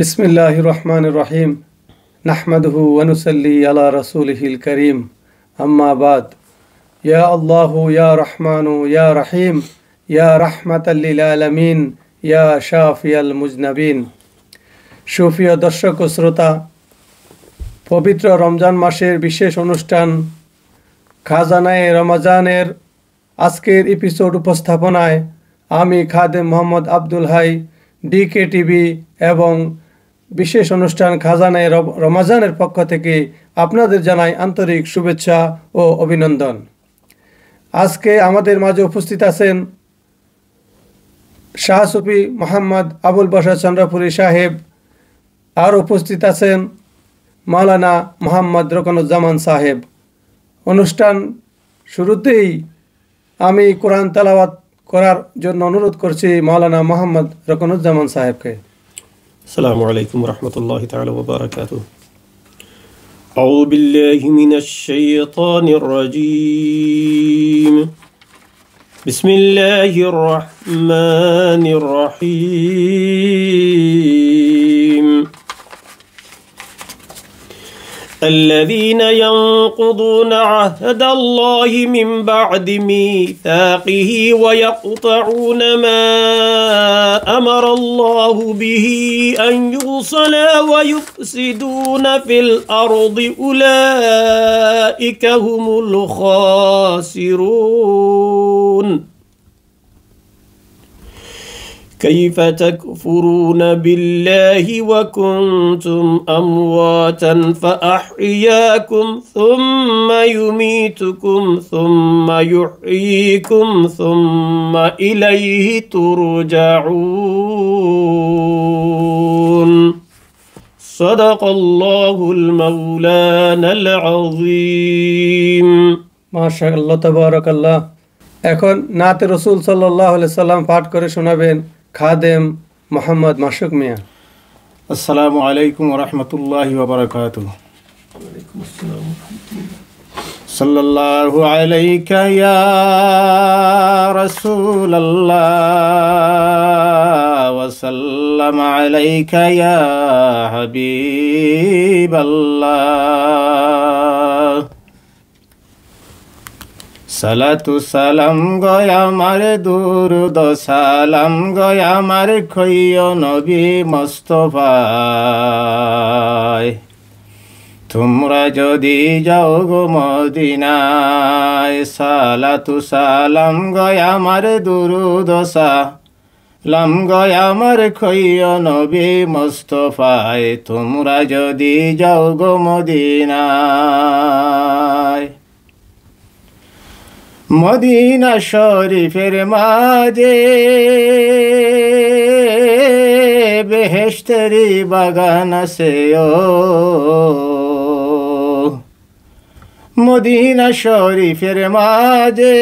बिस्मिल्लाहिर रहमानिर रहीम नहमदुहु व नुसल्ली अला रसूलिहिल करीम अम्मा बाद या अल्लाहु या रहमानु या रहीम या रहमतल लिल आलामीन या शाफियाल मुजनबिन। সুপ্রিয় দর্শক ও শ্রোতা, পবিত্র রমজান মাসের বিশেষ অনুষ্ঠান খাজানায়ে রমজানের আজকের এপিসোড উপস্থাপনায় আমি খাদেম মোহাম্মদ আব্দুল হাই ডিকে টিভি এবং বিশেষ অনুষ্ঠান খাজানায়ে রমজানের পক্ষ থেকে আপনাদের জানাই আন্তরিক শুভেচ্ছা ও অভিনন্দন। আজকে আমাদের মাঝে উপস্থিত আছেন শাহ সুফি মোহাম্মদ আবুল বাশার চন্দ্রপুরী সাহেব, আর উপস্থিত আছেন মাওলানা মোহাম্মদ রকনুজ্জামান সাহেব। অনুষ্ঠান শুরুতেই আমি কোরআন তেলাওয়াত করার জন্য অনুরোধ করছি মাওলানা মোহাম্মদ রকনুজ্জামান সাহেবকে। السلام عليكم ورحمة الله تعالى وبركاته. أعوذ بالله من الشيطان الرجيم. بسم الله الرحمن الرحيم. الذين ينقضون عهد الله من بعد ميثاقه ويقطعون ما أمر الله به أن يوصل ويفسدون في الأرض أولئك هم الخاسرون. كيف تكفرون بالله وكنتم أمواتا فأحياكم ثم يميتكم ثم يحييكم ثم إليه ترجعون. صدق الله المولانا العظيم. ما شاء الله تبارك الله। এখন নাতে রসুল সাল্লাল্লাহু আলাইহি সাল্লাম পাঠ করে শোনাবেন খাদেম মোহাম্মদ মাসুক মিয়া। আসসালামু আলাইকুম ওয়া রাহমাতুল্লাহি ওয়া বারাকাতুহু। সাল্লাল্লাহু আলাইকা ইয়া রাসূলাল্লাহ ওয়া সাল্লাম আলাইকা ইয়া হাবিবাল্লাহ। সালাতু সালাম গয় আমার দুরুদ সালাম গয় আমার খৈয় নবী মুস্তাফায়। তোমরা যদি যাও গো মদিনায়, সালাতু সালাম গয় আমার দুরুদ সালাম গয় আমার খৈয় নবী মুস্তাফায়। তোমরা যদি যাও গো মদিনায়, মদিনা শরীফের মাঝে বেহেশতেরি বাগান আছে ও। মদিনা শরীফের মাঝে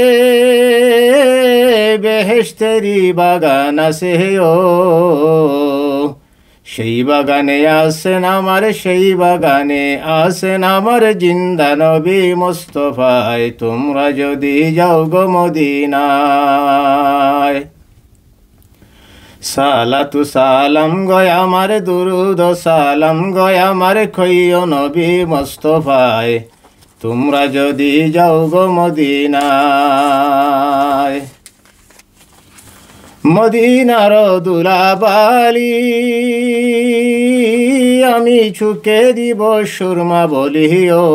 বেহেশতেরি বাগান আছে ও। সেই বাগানে আসেন আমার, সেই বাগানে আসেন আমার জিন্দা নবী মুস্তাফায়। তোমরা যদি যাও গো মদিনায়, সালাতু সালাম গয় আমার দুরুদ সালাম গয় আমার খৈয় নবী মুস্তাফায়। তোমরা যদি যাও গো মদিনায়, মদিনার দুলাবালি আমি ছুকে দিব সুরমা বলিও।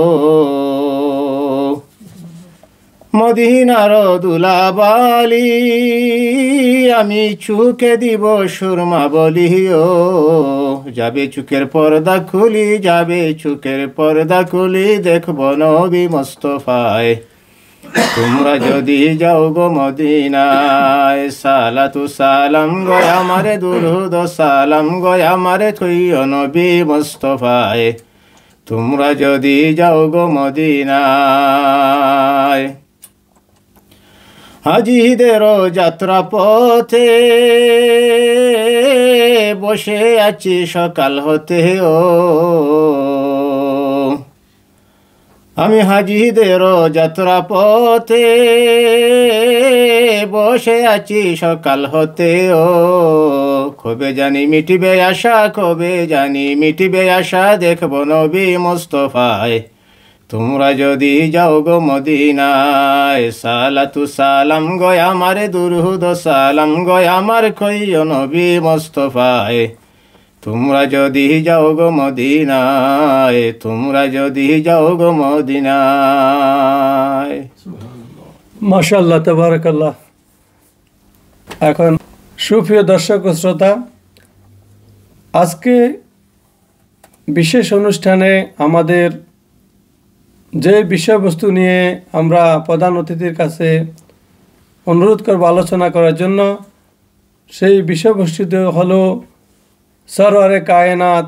মদিনার দুলাবালি আমি ছুকে দিব সুরমা বলিও। যাবে চুকের পর্দা খুলি, যাবে চুকের পর্দা খুলি, দেখব নবী মুস্তাফায়। তোমরা যদি যাও গো মদিনায়, সালাতু সালাম গয় আমারে দুরুদ সালাম গয় আমারে খৈয় নবী মুস্তাফায়। তোমরা যদি যাও গো মদিনায়, হাজিদের যাত্রা পথে বসে আছি সকাল হতে ও। আমি হাজিদের যাত্রা পথে বসে আছি সকাল হতে ও। কবে জানি মিটিবে আশা, কবে জানি মিটিবে আশা, দেখব নবী মুস্তফায় তোমরা যদি যাও গো মদিনায়। সালাতু সালাম গো আমার, দুরুদ সালাম গো আমার, কইও নবী মুস্তফায় তোমরা যদি যাও গো মদিনায়, তোমরা যদি যাও গো মদিনায়। মাশাআল্লাহ, তাবারাকাল্লাহ। এখন সুপ্রিয় দর্শক ও শ্রোতা, আজকে বিশেষ অনুষ্ঠানে আমাদের যে বিষয়বস্তু নিয়ে আমরা প্রধান অতিথির কাছে অনুরোধ করব আলোচনা করার জন্য, সেই বিষয়বস্তুটি হলো সরওয়ারে কায়নাত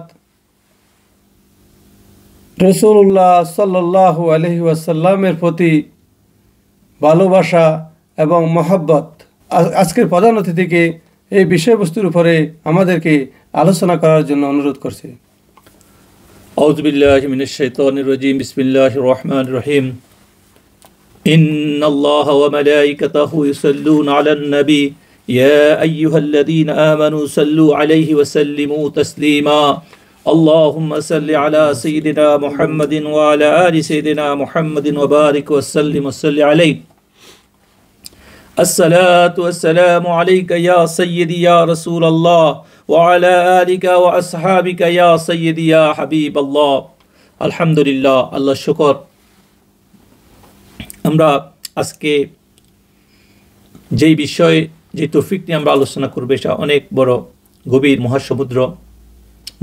রাসূলুল্লাহ সাল্লাল্লাহু আলাইহি ওয়াসাল্লামের প্রতি ভালোবাসা এবং মহব্বত। আজকের প্রধান অতিথিকে এই বিষয়বস্তুর উপরে আমাদেরকে আলোচনা করার জন্য অনুরোধ করছি। أعوذ بالله من الشيطان الرجيم بسم الله الرحمن الرحيم إن الله وملائكته يصلون على النبي يا أيها الذين آمنوا صلوا عليه وسلموا تسليما اللهم صل على سيدنا محمد وعلى آل سيدنا محمد وبارك وسلم وصل عليه الصلاة والسلام عليك يا سيدي يا رسول الله وعلى آلك وأصحابك يا سيدي يا حبيب الله الحمد لله الله شكر আমরা আজকে যেই বিষয় যে তৌফিক নিয়ে আমরা আলোচনা করব এটা অনেক বড় গভীর মহাসমুদ্র,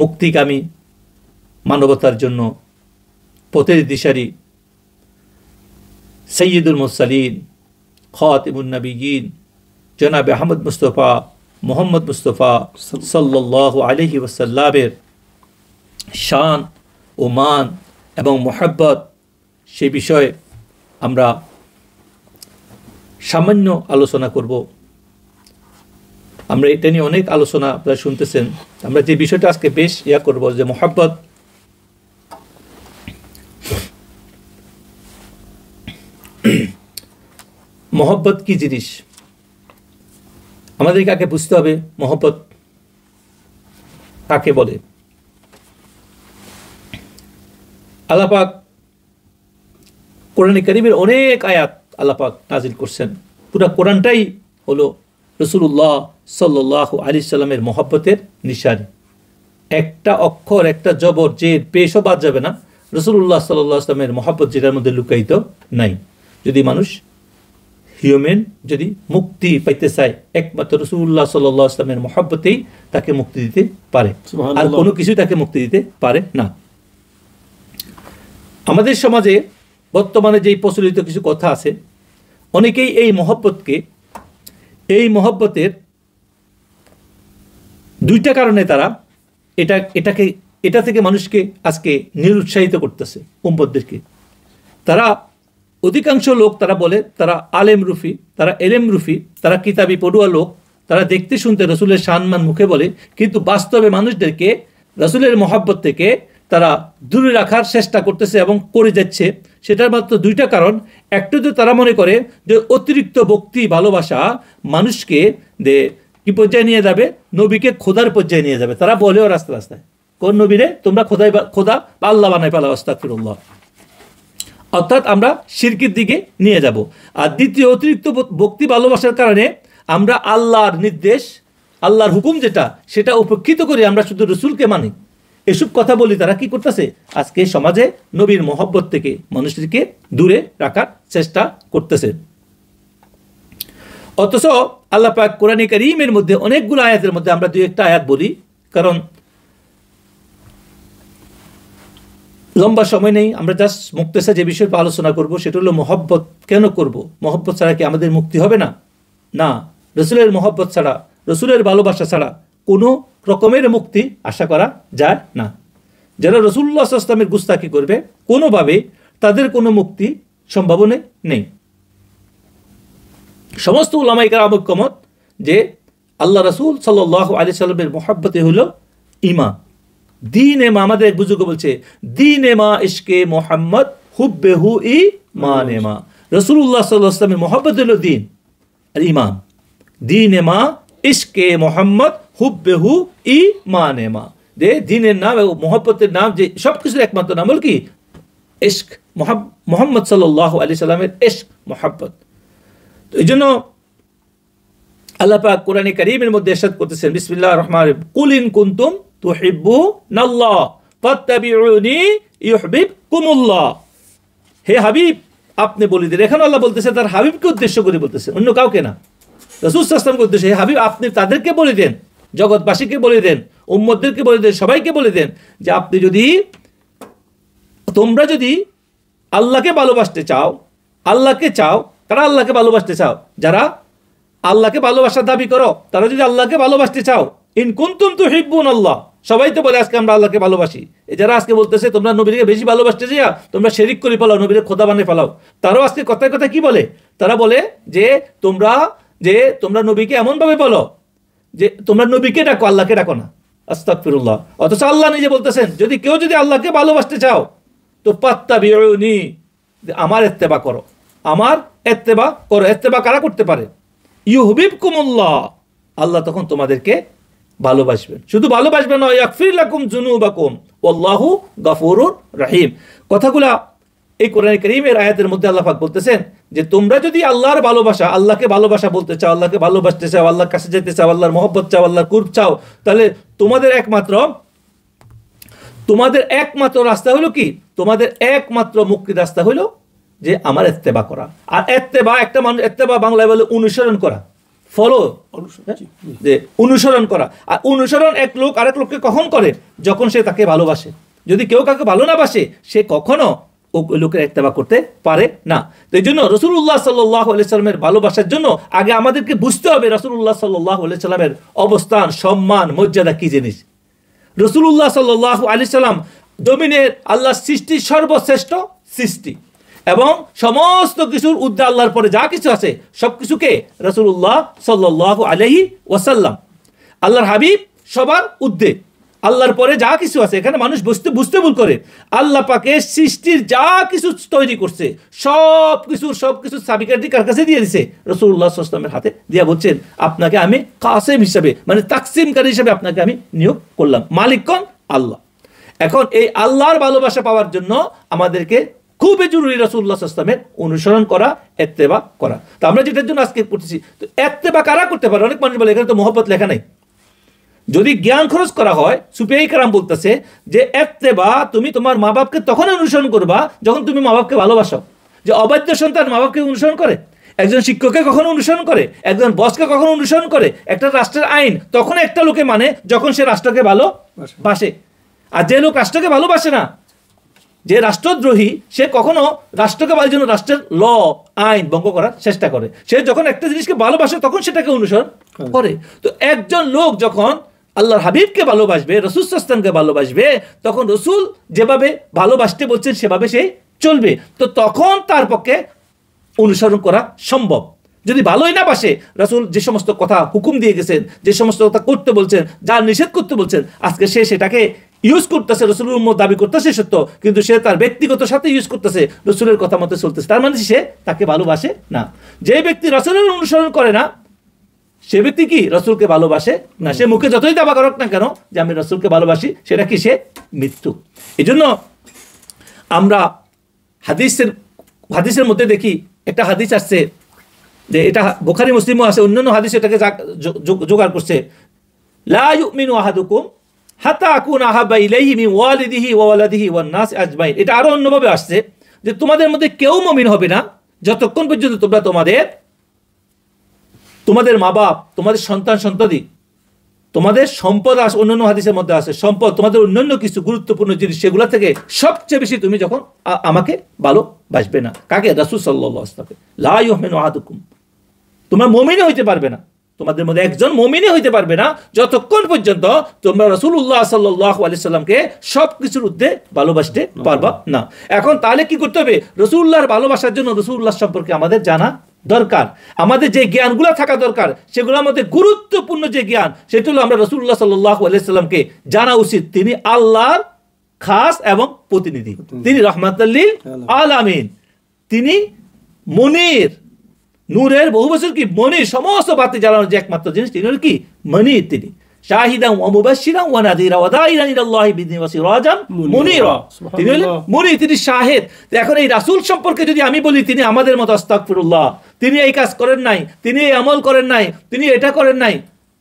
মুক্তিকামী মানবতার জন্য পথের দিশারি সৈয়দুল মুরসালিন খাতিমুন নবিয়্যিন জনাব আহমদ মুস্তফা মোহাম্মদ মুস্তফা সাল্লাল্লাহু আলাইহি ওয়াসাল্লামের শান ও মান এবং মোহাব্বত, সে বিষয়ে আমরা সামান্য আলোচনা করব। আমরা এটা নিয়ে অনেক আলোচনা আপনারা শুনতেছেন। আমরা যে বিষয়টা আজকে বেশ করব যে মোহাব্বত। মোহাব্বত কি জিনিস আমাদেরকে আগে বুঝতে হবে। মোহাব্বত কাকে বলে? আল্লাহ পাক কোরআনে কারীমের অনেক আয়াত আল্লাহ পাক নাজিল করছেন। পুরো কোরআনটাই হলো রাসূলুল্লাহ সাল্লাল্লাহু আলাইহি সাল্লামের মোহাব্বতের নিশানি। একটা অক্ষর, একটা জবর, জের, পেশও বাদ যাবে না রাসূলুল্লাহ সাল্লাল্লাহু আলাইহি সাল্লামের মোহাব্বত যেটার মধ্যে লুকায়িত নাই। যদি মানুষ হিউম্যান যদি মুক্তি পাইতে চায়, একমাত্র রাসূলুল্লাহ সাল্লাল্লাহু আলাইহি সাল্লামের মোহাব্বতেই তাকে মুক্তি দিতে পারে, আর কোনো কিছুই তাকে মুক্তি দিতে পারে না। আমাদের সমাজে বর্তমানে যেই প্রচলিত কিছু কথা আছে, অনেকেই এই মহব্বতের দুইটা কারণে তারা এটা থেকে মানুষকে আজকে নিরুৎসাহিত করতেছে উম্মতদেরকে। তারা অধিকাংশ লোক তারা বলে তারা আলেম রুফি, তারা এলেম রুফি, তারা কিতাবি পড়ুয়া লোক, তারা দেখতে শুনতে রসুলের সম্মান মুখে বলে, কিন্তু বাস্তবে মানুষদেরকে রসুলের মহব্বত থেকে তারা দূরে রাখার চেষ্টা করতেছে এবং করে যাচ্ছে। সেটার মাত্র দুইটা কারণ। একটা তো তারা মনে করে যে অতিরিক্ত ভক্তি ভালোবাসা মানুষকে কি পর্যায়ে নিয়ে যাবে, নবীকে খোদার পর্যায়ে নিয়ে যাবে। তারা বলেও রাস্তায় রাস্তায়, কোন নবীরে তোমরা খোদা বা আল্লাহ বানাই ফেলা, আস্তাগফিরুল্লাহ। অর্থাৎ আমরা শিরকের দিকে নিয়ে যাব। আর দ্বিতীয়, অতিরিক্ত ভক্তি ভালোবাসার কারণে আমরা আল্লাহর নির্দেশ, আল্লাহর হুকুম সেটা উপেক্ষিত করে আমরা শুধু রসুলকে মানি। এসব কথা বলি তারা কি করতেছে, আজকে সমাজে নবীর মহব্বত থেকে মানুষদেরকে দূরে রাখার চেষ্টা করতেছে। অথচ আল্লাহ পাক কোরআনে কারীমের মধ্যে অনেকগুলো আয়াতের মধ্যে আমরা দুই একটা আয়াত বলি, কারণ লম্বা সময় নেই। আমরা জাস্ট মুক্তেসা যে বিষয়ের আলোচনা করব সেটা হলো মহব্বত কেন করব। মহব্বত ছাড়া কি আমাদের মুক্তি হবে না? না, রসুলের মহব্বত ছাড়া, রসুলের ভালোবাসা ছাড়া কোনো রকমের মুক্তি আশা করা যায় না। যারা রাসূলুল্লাহ সাল্লাল্লাহু আলাইহি ওয়াসাল্লামের গুস্তাখি করবে, কোনোভাবে তাদের কোনো মুক্তি সম্ভাবনা নেই। সমস্ত উলামায়ে কেরাম ঐকমত যে আল্লাহ রাসূল সাল্লাল্লাহু আলাইহি ওয়াসাল্লামের মহব্বতে হলো ঈমান। দীন এ মা, আমাদের এক বুজুর্গ বলছে, দীন এ মা ইশকে মোহাম্মদ হুব্বেহু ঈমান এ মা। রাসূলুল্লাহ সাল্লাল্লাহু আলাইহি ওয়াসাল্লামের মহব্বত হলো দীন আর ঈমান। দীন এ মা ইশকে মোহাম্মদ হুব্বেহু ঈমানেমা, যে দিনের নাম এবং মহব্বতের নাম, যে সব কিছুর একমাত্র নাম হল কি? ইশক, মুহাম্মদ সাল্লাল্লাহু আলাইহি সাল্লামের ইশক, মহব্বত। তো এই জন্য আল্লাহ পাক কোরআনে কারীমের মধ্যে ইরশাদ করতেছেন, বিসমিল্লাহির রহমানির রহিম, কুল ইন কুনতুম তুহিব্বুনাল্লাহ ফাত্তাবিউনি ইউহিব্বুকুমুল্লাহ। হে হাবিব, আপনি বলে দিন। এখানে আল্লাহ বলতেছে তার হাবিবকে উদ্দেশ্য করে বলতেছে, অন্য কাউকে না, রাসূল সাল্লাল্লাহু আলাইহি ওয়াসাল্লামকে উদ্দেশ্য। হে হাবিব, আপনি তাদেরকে বলে দেন, জগৎবাসীকে বলে দেন, উম্মতদেরকে বলে দেন, সবাইকে বলে দেন যে আপনি যদি, তোমরা যদি আল্লাহকে ভালোবাসতে চাও, আল্লাহকে চাও, তারা আল্লাহকে ভালোবাসতে চাও, যারা আল্লাহকে ভালোবাসার দাবি করো, তারা যদি আল্লাহকে ভালোবাসতে চাও, ইন কুনতুম তুহিব্বুনাল্লাহ, সবাই তো বলে আজকে আমরা আল্লাহকে ভালোবাসি। যারা আজকে বলতেছে তোমরা নবীকে বেশি ভালোবাসতে চাও, তোমরা শিরক করে ফেলাও, নবীকে খোদা বানিয়ে ফেলাও, তারাও আজকে কথায় কথায় কি বলে? তারা বলে যে তোমরা নবীকে এমন ভাবে বলো যে তোমরা নবীকে ডাকো, আল্লাহকে ডাকো না। আস্তাগফিরুল্লাহ। অথচ আল্লাহ নিজে বলতেছেন, যদি কেউ যদি আল্লাহকে ভালোবাসতে চাও তো ফাত্তাবিউনি, আমার ইত্তেবা করো, আমার ইত্তেবা করো। ইত্তেবা কারা করতে পারে? ইউহিব্বুকুমুল্লাহ, আল্লাহ তখন তোমাদেরকে ভালোবাসবেন। শুধু ভালোবাসবেন না, ইয়াগফির লাকুম যুনুবাকুম ওয়াল্লাহু গফুরুর রহিম। কথাগুলা এই কোরআন কারীমের আয়াতের মধ্যে আল্লাহ পাক বলতেছেন যে তোমরা যদি আল্লাহর ভালোবাসা, আল্লাহকে ভালোবাসা বলতে চাও, আল্লাহকে ভালোবাসতে চাও, আল্লাহর কাছে যেতে চাও, আল্লাহর মহব্বত চাও, আল্লাহর কুরব চাও, তাহলে তোমাদের একমাত্র রাস্তা হলো কি? তোমাদের একমাত্র মুক্তির রাস্তা হলো যে আমার ইত্তেবা করা। আর ইত্তেবা, একটা মানুষ ইত্তেবা বাংলায় বলে অনুসরণ করা, ফলো, যে অনুসরণ করা। আর অনুসরণ এক লোক আরেক লোককে কখন করে? যখন সে তাকে ভালোবাসে। যদি কেউ কাউকে ভালো না বাসে, সে কখনো ওই লোকের ইত্তেবা করতে পারে না। তো এই জন্য রাসূলুল্লাহ সাল্লাল্লাহু আলাইহি সাল্লামের ভালোবাসার জন্য আগে আমাদেরকে বুঝতে হবে রাসূলুল্লাহ সাল্লাল্লাহু আলাইহি সাল্লামের অবস্থান, সম্মান, মর্যাদা কি জিনিস। রাসূলুল্লাহ সাল্লাল্লাহু আলাইহি সাল্লাম জমিনের আল্লাহর সৃষ্টি, সর্বশ্রেষ্ঠ সৃষ্টি, এবং সমস্ত কিছুর ঊর্ধ্বে আল্লাহর পরে যা কিছু আছে সব কিছুকে রাসূলুল্লাহ সাল্লাল্লাহু আলাইহি ওয়াসাল্লাম, আল্লাহর হাবিব, সবার ঊর্ধ্বে, আল্লাহর পরে যা কিছু আছে। এখানে মানুষ বুঝতে ভুল করে। আল্লাহ পাকে সৃষ্টির যা কিছু তৈরি করছে সব কিছু চাবিকাঠি কার কাছে দিয়ে দিছে? রাসূলুল্লাহ সাল্লাল্লাহু আলাইহি ওয়াসাল্লামের হাতে দিয়া বলছেন, আপনাকে আমি কাসেম হিসাবে, মানে তাকসিমকারী হিসাবে আপনাকে আমি নিয়োগ করলাম। মালিক কোন? আল্লাহ। এখন এই আল্লাহর ভালোবাসা পাওয়ার জন্য আমাদেরকে খুবই জরুরি রাসূলুল্লাহ সাল্লাল্লাহু আলাইহি ওয়াসাল্লামের অনুসরণ করা, ইত্তেবা করা। তো আমরা যেটার জন্য আজকে পড়তেছি, তো ইত্তেবা কারা করতে পারে? অনেক মানুষ বলে এখানে তো মহব্বত লেখা নাই। যদি জ্ঞান খরচ করা হয়, সুফিয়ায়ে কেরাম বলতেছে যে ইত্তেবা তুমি তোমার মা বাপকে তখন অনুসরণ করবা যখন তুমি মা বাপকে ভালোবাসো। যে অবাধ্য সন্তান মা বাপকে অনুসরণ করে, একজন শিক্ষককে কখনো অনুসরণ করে, একজন বসকে কখনো অনুসরণ করে, একটা রাষ্ট্রের আইন তখন একটা লোকে মানে যখন সে রাষ্ট্রকে ভালোবাসে। আর যে লোক রাষ্ট্রকে ভালোবাসে না, যে রাষ্ট্রদ্রোহী, সে কখনো রাষ্ট্রকে ভালোর জন্য রাষ্ট্রের ল, আইন ভঙ্গ করার চেষ্টা করে। সে যখন একটা জিনিসকে ভালোবাসে তখন সেটাকে অনুসরণ করে। তো একজন লোক যখন আল্লাহর হাবিবকে ভালোবাসবে, রাসূল সাল্লাল্লাহু আলাইহি ওয়াসাল্লামকে ভালোবাসবে, তখন রাসূল যেভাবে ভালোবাসতে বলছেন সেভাবে সে চলবে। তো তখন তার পক্ষে অনুসরণ করা সম্ভব। যদি ভালোই না বাসে, রাসূল যে সমস্ত কথা হুকুম দিয়ে গেছেন, যে সমস্ত কথা করতে বলছেন, যা নিষেধ করতে বলছেন, আজকে সে সেটাকে ইউজ করতেছে, রাসূলের উম্মত দাবি করতেছে সত্য, কিন্তু সে তার ব্যক্তিগত সাথে ইউজ করতেছে, রাসূলের কথা মতো চলতেছে, তার মানে সে তাকে ভালোবাসে না। যে ব্যক্তি রাসূলের অনুসরণ করে না, সে ব্যক্তি কি রাসূলকে ভালোবাসে না। সে মুখে যতই দাবা করুক না কেন যে আমি রাসূলকে ভালোবাসি, সেটা কি? সে মৃত্যু। এই জন্য আমরা হাদিসের মধ্যে দেখি, একটা হাদিস আসছে যে এটা বুখারী মুসলিমও আছে, অন্যান্য হাদিস এটাকে জোগাড় করছে, লা ইউমিনু আহাদুকুম হাত্তা আকুনা আহাব্বা ইলাইহি মিন ওয়ালিদিহি ওয়া ওয়ালাদিহি ওয়ান নাস আজমাইন। এটা আরো অন্যভাবে আসছে যে তোমাদের মধ্যে কেউ মুমিন হবে না যতক্ষণ পর্যন্ত তোমরা তোমাদের মা বাপ, তোমাদের সন্তান সন্ততি, তোমাদের সম্পদ, অন্যান্য হাদিসের মধ্যে আছে সম্পদ, তোমাদের অন্যান্য কিছু গুরুত্বপূর্ণ জিনিস, সেগুলো থেকে সবচেয়ে বেশি তুমি যখন আমাকে ভালোবাসবে না। কাকে? রাসূল সাল্লাল্লাহু আলাইহি ওয়াসাল্লাম। লা ইউমিনু আহাদুকুম, তোমরা মুমিনই হইতে পারবে না, তোমাদের মধ্যে একজন মুমিনই হইতে পারবে না যতক্ষণ পর্যন্ত তোমরা রাসূলুল্লাহ সাল্লাল্লাহু আলাইহি ওয়াসাল্লামকে সবকিছুর ঊর্ধ্বে ভালোবাসতে পারবা না। এখন তাহলে কি করতে হবে? রাসূলুল্লাহর ভালোবাসার জন্য রাসূলুল্লাহ সম্পর্কে আমাদের জানা দরকার। আমাদের যে জ্ঞানগুলো থাকা দরকার, সেগুলোর মধ্যে গুরুত্বপূর্ণ যে জ্ঞান, সেটা হলো আমরা রাসূলুল্লাহ সাল্লাল্লাহু আলাইহি ওয়াসাল্লামকে জানা উচিত। তিনি আল্লাহর খাস এবং প্রতিনিধি, তিনি রাহমাতুল লিল আলামিন, তিনি মনির, নূরের বহু বছর কি মনির, সমস্ত বাতি জ্বালানোর যে একমাত্র জিনিস তিনি হল কি? মনির। তিনি শাহিদান ওয়া মুবাশশিরান ওয়া নাযীরা ওয়া দাঈরান ইলাল্লাহি বিইذনি ওয়া সিরাজাম মুনীরা। তিনি হলেন মুনি, তিনি শাহিদ। এখন এই রাসূল সম্পর্কে যদি আমি বলি তিনি আমাদের মতো আস্তাগফিরুল্লাহ, তিনি এই কাজ করেন নাই, তিনি এই আমল করেন নাই, তিনি এটা করেন নাই,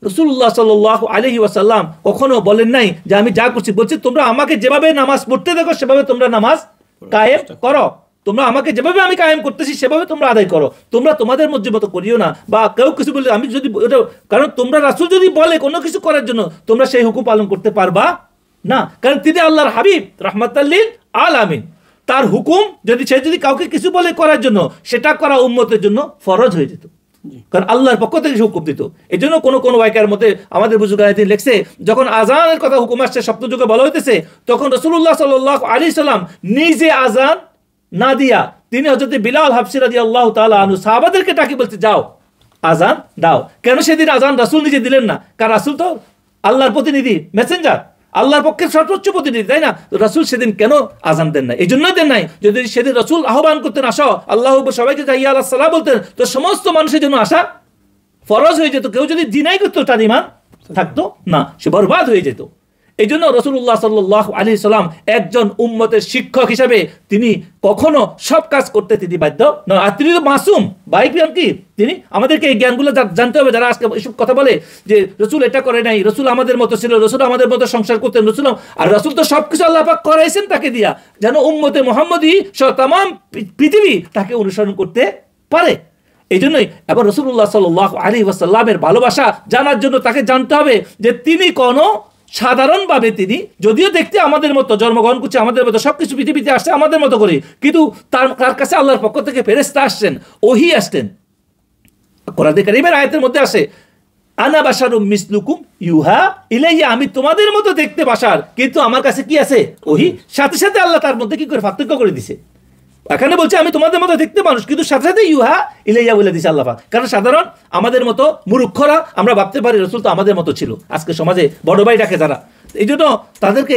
রাসূলুল্লাহ সাল্লাল্লাহু আলাইহি ওয়াসাল্লাম কখনো বলেন নাই যে আমি যা করছি, বলছি তোমরা আমাকে যেভাবে নামাজ পড়তে দেখো সেভাবে তোমরা নামাজ কায়েম করো, তোমরা আমাকে যেভাবে আমি কায়েম করতেছি সেভাবে তোমরা আদায় করো, তোমরা তোমাদের মধ্যে মতো করিও না। বা কেউ কিছু বলে আমি যদি ওটা, কারণ তোমরা রাসূল যদি বলে কোনো কিছু করার জন্য তোমরা সেই হুকুম পালন করতে পারবা না, কারণ তিনি আল্লাহর হাবিব রাহমাতাল লিল আলামিন। তার হুকুম যদি সে যদি কাউকে কিছু বলে করার জন্য, সেটা করা উম্মতের জন্য ফরজ হয়ে যেত, কারণ আল্লাহর পক্ষ থেকে হুকুম দিত। এই জন্য কোন ওয়াইকার মধ্যে আমাদের বুজুর্গরা তিনি লিখছে, যখন আজানের কথা হুকুম আসছে সপ্তম যুগে বলা হইতেছে, তখন রাসূলুল্লাহ সাল্লাল্লাহু আলাইহি সাল্লাম নিজে আজান না দিয়া তিনি হযরত বিলাল হাবশী রাদিয়াল্লাহু তাআলা আনহু সাহাবাদেরকে ডাকি বলতে, যাও আজান দাও। কেন সেদিন আজান রাসূল নিজে দিলেন না? কারণ রাসূল তো আল্লাহর প্রতিনিধি, মেসেঞ্জার, আল্লাহর পক্ষের সর্বোচ্চ প্রতিনিধি, তাই না? রাসূল সেদিন কেন আজান দেন নাই? এই জন্যই দেন নাই, যদি সেদিন রাসূল আহ্বান করতেন আসো আল্লাহু আকবার, সবাইকে হাইয়া আলাস সালাহ বলতেন, তো সমস্ত মানুষের জন্য আসা ফরজ হয়ে যেত। কেউ যদি জিনাই করতো তার ঈমান থাকতো না, সে বরবাদ হয়ে যেত। এই জন্য রাসূলুল্লাহ সাল্লাল্লাহু আলাইহি সাল্লাম একজন উম্মতের শিক্ষক হিসাবে তিনি কখনো সব কাজ করতে তিনি বাধ্য নয়। আর তিনি তো মাসুম, বাইক কি তিনি আমাদেরকে এই জ্ঞানগুলো জানতে হবে। যারা আজকে এসব কথা বলে যে রাসূল এটা করে নাই, রাসূল আমাদের মতো ছিল, রাসূল আমাদের মতো সংসার করতেন, রাসূল, আর রাসূল তো সবকিছু আল্লাহ পাক করাইছেন তাকে দিয়া, যেন উম্মতে মুহাম্মদী সহ তামাম পৃথিবী তাকে অনুসরণ করতে পারে। এই জন্যই এবার রাসূলুল্লাহ সাল্লাল্লাহু আলাইহি ওয়াসাল্লামের ভালোবাসা জানার জন্য তাকে জানতে হবে যে তিনি কোনো সাধারণভাবে, তিনি যদিও দেখতে আমাদের মতো, জন্মগ্রহণ করছে আমাদের মতো, সবকিছু পৃথিবীতে আসছে আমাদের মতো করে, কিন্তু তার কাছে আল্লাহর পক্ষ থেকে ফেরেশতা আসছেন, ওহী আসছেন। কোরআনে কারীমের আয়াতের মধ্যে আসে, আনা বাশারুম মিসলুকুম ইউহা ইলাইয়া, আমি তোমাদের মতো দেখতে বাশার, কিন্তু আমার কাছে কি আছে? ওহী। সাথে সাথে আল্লাহ তার মধ্যে কি করে পার্থক্য করে দিছে। এখানে বলছে আমি তোমাদের মতো দেখতে মানুষ, কিন্তু সাথে সাথে ইউহা ইলাইয়া বলে দিছে আল্লাহ পাক। কারণ সাধারণ আমাদের মতো মূর্খরা আমরা ভাবতে পারি রাসূল তো আমাদের মতো ছিল। আজকে সমাজে বড় ভাই ডাকে যারা, এই জন্য তাদেরকে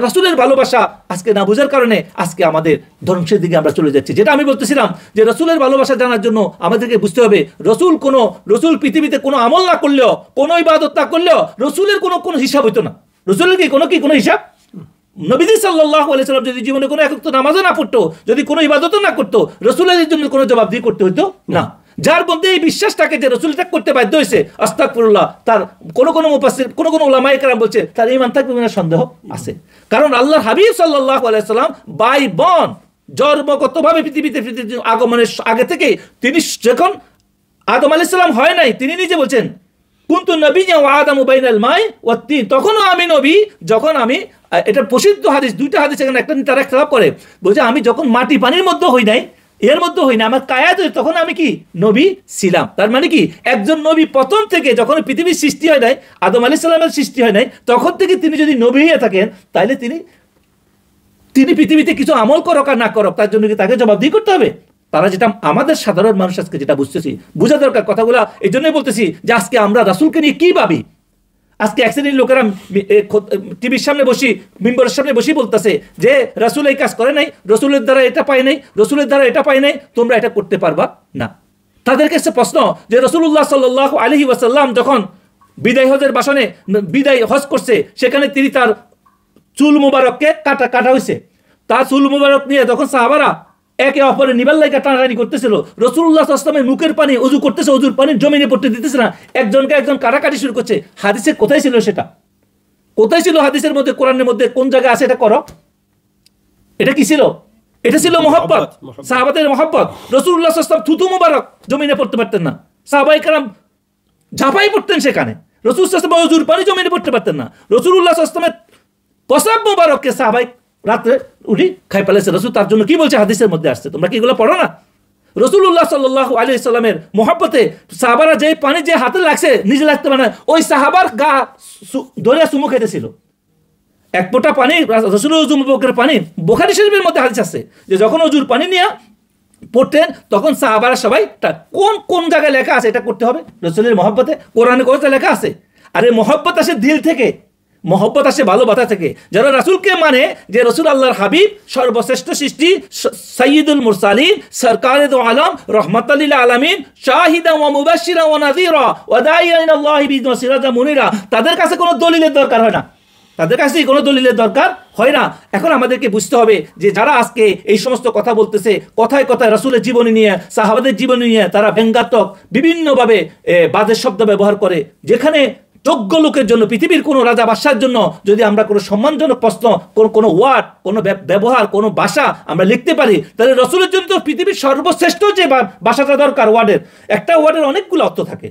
রাসূলের ভালোবাসা আজকে না বোঝার কারণে আজকে আমাদের ধ্বংসের দিকে আমরা চলে যাচ্ছি। যেটা আমি বলতেছিলাম যে রাসূলের ভালোবাসা জানার জন্য আমাদেরকে বুঝতে হবে রাসূল পৃথিবীতে কোনো আমল না করলেও, কোনো ইবাদত না করলেও রাসূলের কোনো হিসাব হইতো না। রাসূলের কোনো হিসাব, নবীজি সাল্লাল্লাহু আলাইহি সাল্লাম যদি জীবনে কোনো একক নামাজও না পড়তো, যদি কোনো ইবাদতও না করতো, রাসূলের জন্য কোনো জবাবদিহি করতে হইতো না। যার মধ্যে এই বিশ্বাস থাকে যে রাসূল এটা করতে বাধ্য হয়েছে, আস্তাগফিরুল্লাহ, তার কোনো মুফাসসির, কোনো উলামায়ে কেরাম বলছে তার ঈমান থাকবে না, সন্দেহ আছে। কারণ আল্লাহর হাবিব সাল্লাল্লাহু আলাইহি সাল্লাম বাই বন জন্মগতভাবে পৃথিবীতে আগমনের আগে থেকে, তিনি যখন আদম আলাইহিস সালাম হয় নাই, তিনি নিজে বলছেন কুনতু নবিয়্যান ওয়া আদামু বাইনাল মাই ওয়াত তিন, তখনও আমি নবী, যখন আমি, এটা প্রসিদ্ধ হাদিস, দুইটা হাদিস এখানে একটা তারা ইখতিলাফ করে, বলছে আমি যখন মাটি পানির মধ্যে হই নাই, এর মধ্যে হই না, আমার কায়াত, তখন আমি কি নবী ছিলাম। তার মানে কি একজন নবী প্রথম থেকে, যখন পৃথিবীর সৃষ্টি হয় নাই, আদম আলাইহিস সালামের সৃষ্টি হয় নাই, তখন থেকে তিনি যদি নবী হয়ে থাকেন, তাহলে তিনি পৃথিবীতে কিছু আমল করক আর না করক, তার জন্য কি তাকে জবাবদিহি করতে হবে? তারা যেটা আমাদের সাধারণ মানুষ আজকে যেটা বুঝতেছি, বোঝা দরকার কথাগুলো। এই জন্যই বলতেছি যে আজকে আমরা রাসূলকে নিয়ে কি ভাবি। আজকে এক শ্রেণীর লোকেরা টিভির সামনে বসি, মিম্বরের সামনে বসি বলতেছে যে রাসূল এই কাজ করে নাই, রাসূলের দ্বারা এটা পায় নাই, রাসূলের দ্বারা এটা পায় নাই, তোমরা এটা করতে পারবা না। তাদের কাছে প্রশ্ন যে রাসূলুল্লাহ সাল্লাল্লাহু আলাইহি ওয়াসাল্লাম যখন বিদায় হজের বাসনে বিদায় হজ করছে, সেখানে তিনি তার চুল মুবারককে কাটা হয়েছে, তার চুল মুবারক নিয়ে তখন সাহাবারা একে অপরের নিবার লাইগা টানাটানি করতেছিল, রাসূলুল্লাহ সাল্লাল্লাহু আলাইহি ওয়াসাল্লামের মুখের পানি ওযু করতেছে, ওযুর পানি জমিনে পড়তে দিতেছে না, একজনকে একজন কাটাকাটি শুরু করছে। হাদিসে কোথায় ছিল সেটা? কোথায় ছিল হাদিসের মধ্যে, কোরআনের মধ্যে কোন জায়গায় আছে এটা করো? এটা কি ছিল? এটা ছিল মহব্বত, সাহাবাদের মহব্বত। রাসূলুল্লাহ সাল্লাল্লাহু আলাইহি ওয়াসাল্লাম থুতু মুবারক জমিনে পড়তে পারতেন না, সাহাবায়ে কেরাম ঝাঁপাই পড়তেন সেখানে। রাসূল সাল্লাল্লাহু আলাইহি ওয়াসাল্লাম ওযুর পানি জমিনে পড়তে পারতেন না। রাসূলুল্লাহ সাল্লাল্লাহু আলাইহি ওয়াসাল্লামের প্রসাব মুবারককে সাহাবায়ে রাত্রে উঠি খাই ফেলেছে। রাসূল তার জন্য কি বলছে হাদিসের মধ্যে আসছে, তোমরা কি এগুলো পড়ো না? রাসূলুল্লাহ সাল্লাল্লাহু আলাইহি সাল্লামের মহব্বতে সাহাবারা যে পানি যে হাতে লাগছে, নিজে লাগতে পারে না, ওই সাহাবার গা ধরে চুমু খেতেছিল। এক ফোঁটা পানি, রাসূলের ওযু মুবারকের পানি, বুখারী শরীফের মধ্যে হাদিস আছে যে যখন ওযুর পানি নিয়ে পড়তেন, তখন সাহাবারা সবাই কোন জায়গায় লেখা আছে এটা করতে হবে রাসূলের মহব্বতে? কোরআনে কোথায় লেখা আছে? আর এই মহব্বত আসে দিল থেকে, মহব্বত আসে ভালোবাসা থেকে। যারা রাসূলকে মানে যে রাসূল আল্লাহর হাবিব, সর্বশ্রেষ্ঠ সৃষ্টি, সাইয়্যিদুল মুরসালিন, সরকারে দো আলম, রাহমাতাল লিল আলামিন, শাহিদান ওয়া মুবাশশিরান ওয়া নাযীরা ওয়া দাঈয়ান ইলাল্লাহি বিইذনিহি ওয়া সিরাজাম মুনীরা, তাদের কাছে কোনো দলিলের দরকার হয় না, তাদের কাছে কোনো দলিলের দরকার হয় না। এখন আমাদেরকে বুঝতে হবে যে যারা আজকে এই সমস্ত কথা বলতেছে, কথায় কথায় রাসূলের জীবনী নিয়ে, সাহাবাদের জীবনী নিয়ে তারা ব্যঙ্গাত্মক বিভিন্নভাবে বাজে শব্দ ব্যবহার করে, যেখানে যোগ্য লোকের জন্য, পৃথিবীর কোনো রাজা বাদশার জন্য যদি আমরা কোনো সম্মানজনক প্রশ্ন, কোনো ওয়ার্ড, কোনো ব্যবহার, কোনো ভাষা আমরা লিখতে পারি, তাহলে রাসূলের জন্য তো পৃথিবীর সর্বশ্রেষ্ঠ যে ভাষাটা দরকার, ওয়ার্ডের, একটা ওয়ার্ডের অনেকগুলো অর্থ থাকে,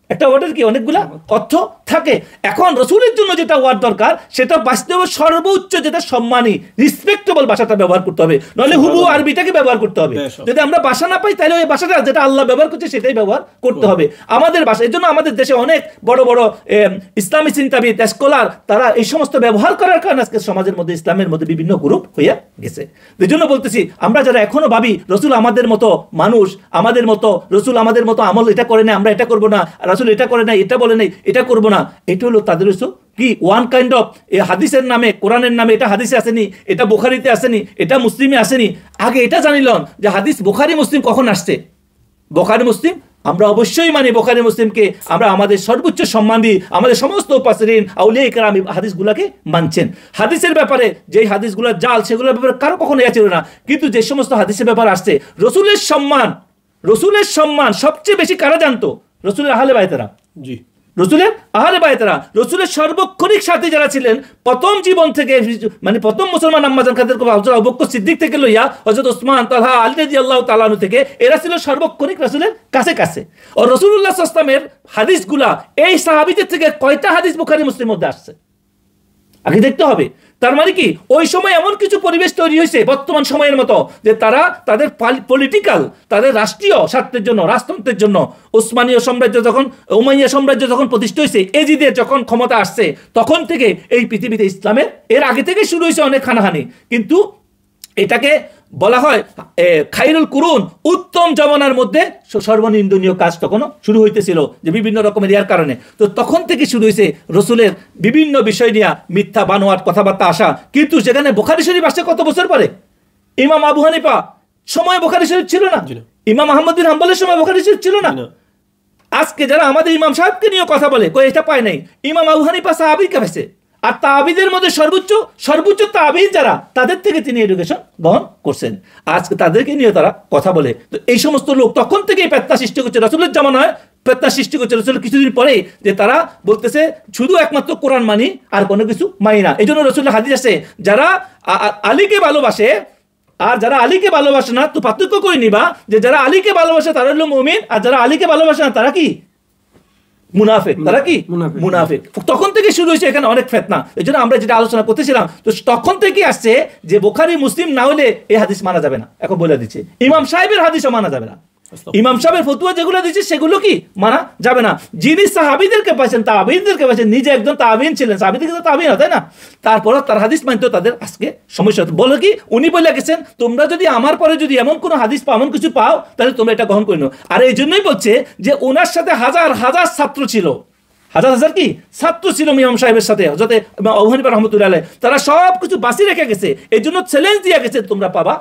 একটা ওয়ার্ডের কি অনেকগুলা অর্থ থাকে। এখন রাসূলের জন্য যেটা ওয়ার্ড দরকার সেটা বাস্তবে সর্বোচ্চ, যেটা সম্মানী, রিসপেক্টেবল ভাষাটা ব্যবহার করতে হবে, নাহলে হুবু আরবিটাকে ব্যবহার করতে হবে। যদি আমরা ভাষা না পাই তাহলে ওই ভাষাটা যেটা আল্লাহ ব্যবহার করছে সেটাই ব্যবহার করতে হবে, আমাদের ভাষা। এই জন্য আমাদের দেশে অনেক বড় বড় ইসলামী চিন্তাবিদ, স্কলার, তারা এই সমস্ত ব্যবহার করার কারণে আজকে সমাজের মধ্যে, ইসলামের মধ্যে বিভিন্ন গ্রুপ হইয়া গেছে। এই জন্য বলতেছি, আমরা যারা এখনো ভাবি রাসূল আমাদের মতো মানুষ, আমাদের মতো রাসূল আমাদের মতো আমল এটা করে না, আমরা এটা করবো না, রাসূল এটা করে নাই, এটা বলে নাই, এটা করবো না, এটা হলো তাদের কি ওয়ান কাইন্ড অফ হাদিসের নামে, কোরআনের নামে, এটা হাদিসে আসেনি, এটা বুখারীতে আসেনি, এটা মুসলিমে আসেনি। আগে এটা জানিলেন যে হাদিস বুখারী মুসলিম কখন আসছে। বুখারী মুসলিম আমরা অবশ্যই মানি, বুখারী মুসলিমকে আমরা আমাদের সর্বোচ্চ সম্মান দিই, আমাদের সমস্ত মুফাসসিরিন, আউলিয়া ইকরাম হাদিসগুলোকে মানছেন। হাদিসের ব্যাপারে যেই হাদিসগুলো জাল, সেগুলোর ব্যাপারে কারো কখনো ইয়া ছিল না, কিন্তু যে সমস্ত হাদিসের ব্যাপার আসছে, রাসূলের সম্মান সবচেয়ে বেশি কারা জানতো? রাসূলের আহলে বায়তেরা। জি, রাসূলের আহলে বায়তেরা, রাসূলের সর্বক্ষণিক সাথী যারা ছিলেন, প্রথম জীবন থেকে, মানে প্রথম মুসলমান আম্মাজান খাদের হযরত আবু বকর সিদ্দিক থেকে লইয়া হযরত ওসমান, তালহা, আলী রাদিয়াল্লাহু তাআলা আনহু থেকে, এরা ছিল সর্বক্ষণিক রাসূলের কাছে কাছে। আর রাসূলুল্লাহ সাল্লাল্লাহু আলাইহি ওয়াসাল্লামের হাদিসগুলা এই সাহাবীদের থেকে কয়টা হাদিস বুখারী মুসলিমের মধ্যে আসছে আগে দেখতে হবে। তার মানে কি ওই সময় এমন কিছু পরিবেশ তৈরি হয়েছে বর্তমান সময়ের মতো, যে তারা তাদের পলিটিক্যাল, তাদের রাষ্ট্রীয় স্বার্থের জন্য, রাজতন্ত্রের জন্য, উসমানীয় সাম্রাজ্য যখন, উমাইয়া সাম্রাজ্য যখন প্রতিষ্ঠা হয়েছে, এজিদের যখন ক্ষমতা আসছে, তখন থেকে এই পৃথিবীতে ইসলামের, এর আগে থেকে শুরু হয়েছে অনেক হানাহানি, কিন্তু এটাকে বলা হয় খাইরুল কুরুন, উত্তম জমানার মধ্যে সর্বনিন্দনীয় কাজ তখনও শুরু হইতেছিল, যে বিভিন্ন রকমের ইয়ার কারণে। তো তখন থেকে শুরু হয়েছে রসুলের বিভিন্ন বিষয় নিয়ে মিথ্যা বানোয়াট কথাবার্তা আসা। কিন্তু সেখানে বুখারী শরীফ আসছে কত বছর পরে? ইমাম আবু হানিফা সময় বুখারী শরীফ ছিল না, ইমাম আহমদ বিন হাম্বলের সময় বুখারী শরীফ ছিল না। আজকে যারা আমাদের ইমাম সাহেবকে নিয়ে কথা বলে, কই এটা পায় নাই, ইমাম আবু হানিফা সাহাবীকে পেয়েছে, আর তাবিদের মধ্যে সর্বোচ্চ তাবিদ যারা, তাদের থেকে তিনি এডুকেশন গ্রহণ করছেন। আজকে তাদেরকে নিয়ে তারা কথা বলে। তো এই সমস্ত লোক তখন থেকেই পেত্তা সৃষ্টি করছে, রাসূলের জামানায় পেত্তা সৃষ্টি করছে। রাসূলের কিছুদিন পরে যে তারা বলতেছে শুধু একমাত্র কোরআন মানি, আর কোনো কিছু মানি না। এই জন্য রাসূলের হাদিস আছে, যারা আলীকে ভালোবাসে আর যারা আলীকে ভালোবাসে না, তো পার্থক্য করে নিবা যে যারা আলীকে ভালোবাসে তারা হলো মুমিন, আর যারা আলীকে ভালোবাসে না তারা কি? মুনাফিক। তারা কি? মুনাফিক। তখন থেকে শুরু হয়েছে এখানে অনেক ফিতনা। এই জন্য আমরা যেটা আলোচনা করতেছিলাম, তো তখন থেকে আসছে যে বুখারী মুসলিম না হলে এই হাদিস মানা যাবে না। এখন বলে দিচ্ছে ইমাম সাহেবের হাদিসও মানা যাবে না, ইমাম সাহেবের ফতোয়া যেগুলো দিচ্ছে সেগুলো কি মানা যাবে না। যিনি সাহাবীদেরকে পাইছেন, তাবিঈনদেরকে পাইছেন, নিজে একজন তাবিঈন ছিলেন, সাহাবীদেরকে তো তাবিঈন হয় না, তারপর তার হাদিস মানতে তাদের আজকে সমস্যা হতো। বলো কি উনি বলে গেছেন, তোমরা যদি আমার পরে যদি এমন কোনো হাদিস পাও, এমন কিছু পাও, তাহলে তোমরা এটা গ্রহণ করে নাও। আর এই জন্যই বলছে যে ওনার সাথে হাজার হাজার ছাত্র ছিল, হাজার হাজার কি ছাত্র ছিল ইমাম সাহেবের সাথে, হযরত আবু হানিফা রাহমাতুল্লাহ আলাইহি। তারা সব কিছু বাঁচিয়ে রেখে গেছে, এই জন্য চ্যালেঞ্জ দিয়ে গেছে তোমরা পাবা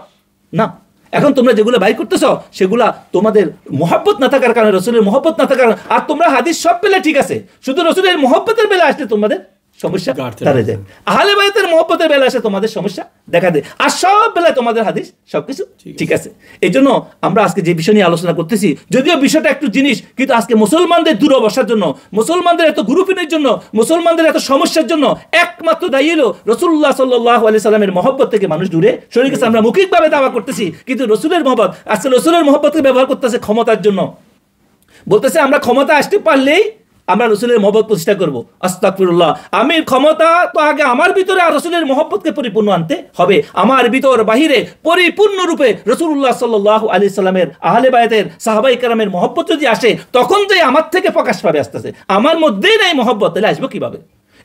না। এখন তোমরা যেগুলো বাই করতেছ সেগুলা তোমাদের মহব্বত না থাকার কারণে, রসুলের মহব্বত না থাকার, আর তোমরা হাদিস সব পেলে ঠিক আছে, শুধু রসুলের মহব্বতের বেলা আসলে তোমাদের সমস্যা দাঁড়িয়ে যায়। আহলে বাইতের মহব্বতের বেলা আসে তোমাদের সমস্যা দেখা দেয়, আর সব বেলায় তোমাদের হাদিস সবকিছু ঠিক আছে। এই জন্য আমরা আজকে যে বিষয় নিয়ে আলোচনা করতেছি, যদিও বিষয়টা একটু জিনিস, কিন্তু আজকে মুসলমানদের দুরবস্থার জন্য, মুসলমানদের এত গ্রুপিনের জন্য, মুসলমানদের এত সমস্যার জন্য একমাত্র দায়ী হলো রাসূলুল্লাহ সাল্লাল্লাহু আলাইহি সাল্লামের মহব্বত থেকে মানুষ দূরে সরে গেছে। আমরা মৌখিকভাবে দাওয়া করতেছি, কিন্তু রসুলের মহব্বত, আজকে রসুলের মহব্বতকে ব্যবহার করতেছে ক্ষমতার জন্য। বলতেছে আমরা ক্ষমতা আসতে পারলেই আমরা রসুলের মহব্বত প্রতিষ্ঠা করবো। আস্তাগফিরুল্লাহ, আমি ক্ষমতা তো আগে আমার ভিতরে আর রসুলের মহব্বতকে পরিপূর্ণ আনতে হবে। আমার ভিতর বাহিরে পরিপূর্ণরূপে রাসূলুল্লাহ সাল্লাল্লাহু আলাইহি সাল্লামের, আহলে বায়তের, সাহাবায়ে কেরামের মহব্বত যদি আসে, তখন যে আমার থেকে প্রকাশ পাবে আস্তে আস্তে। আমার মধ্যেই নাই মহব্বত, তাহলে আসবো কিভাবে?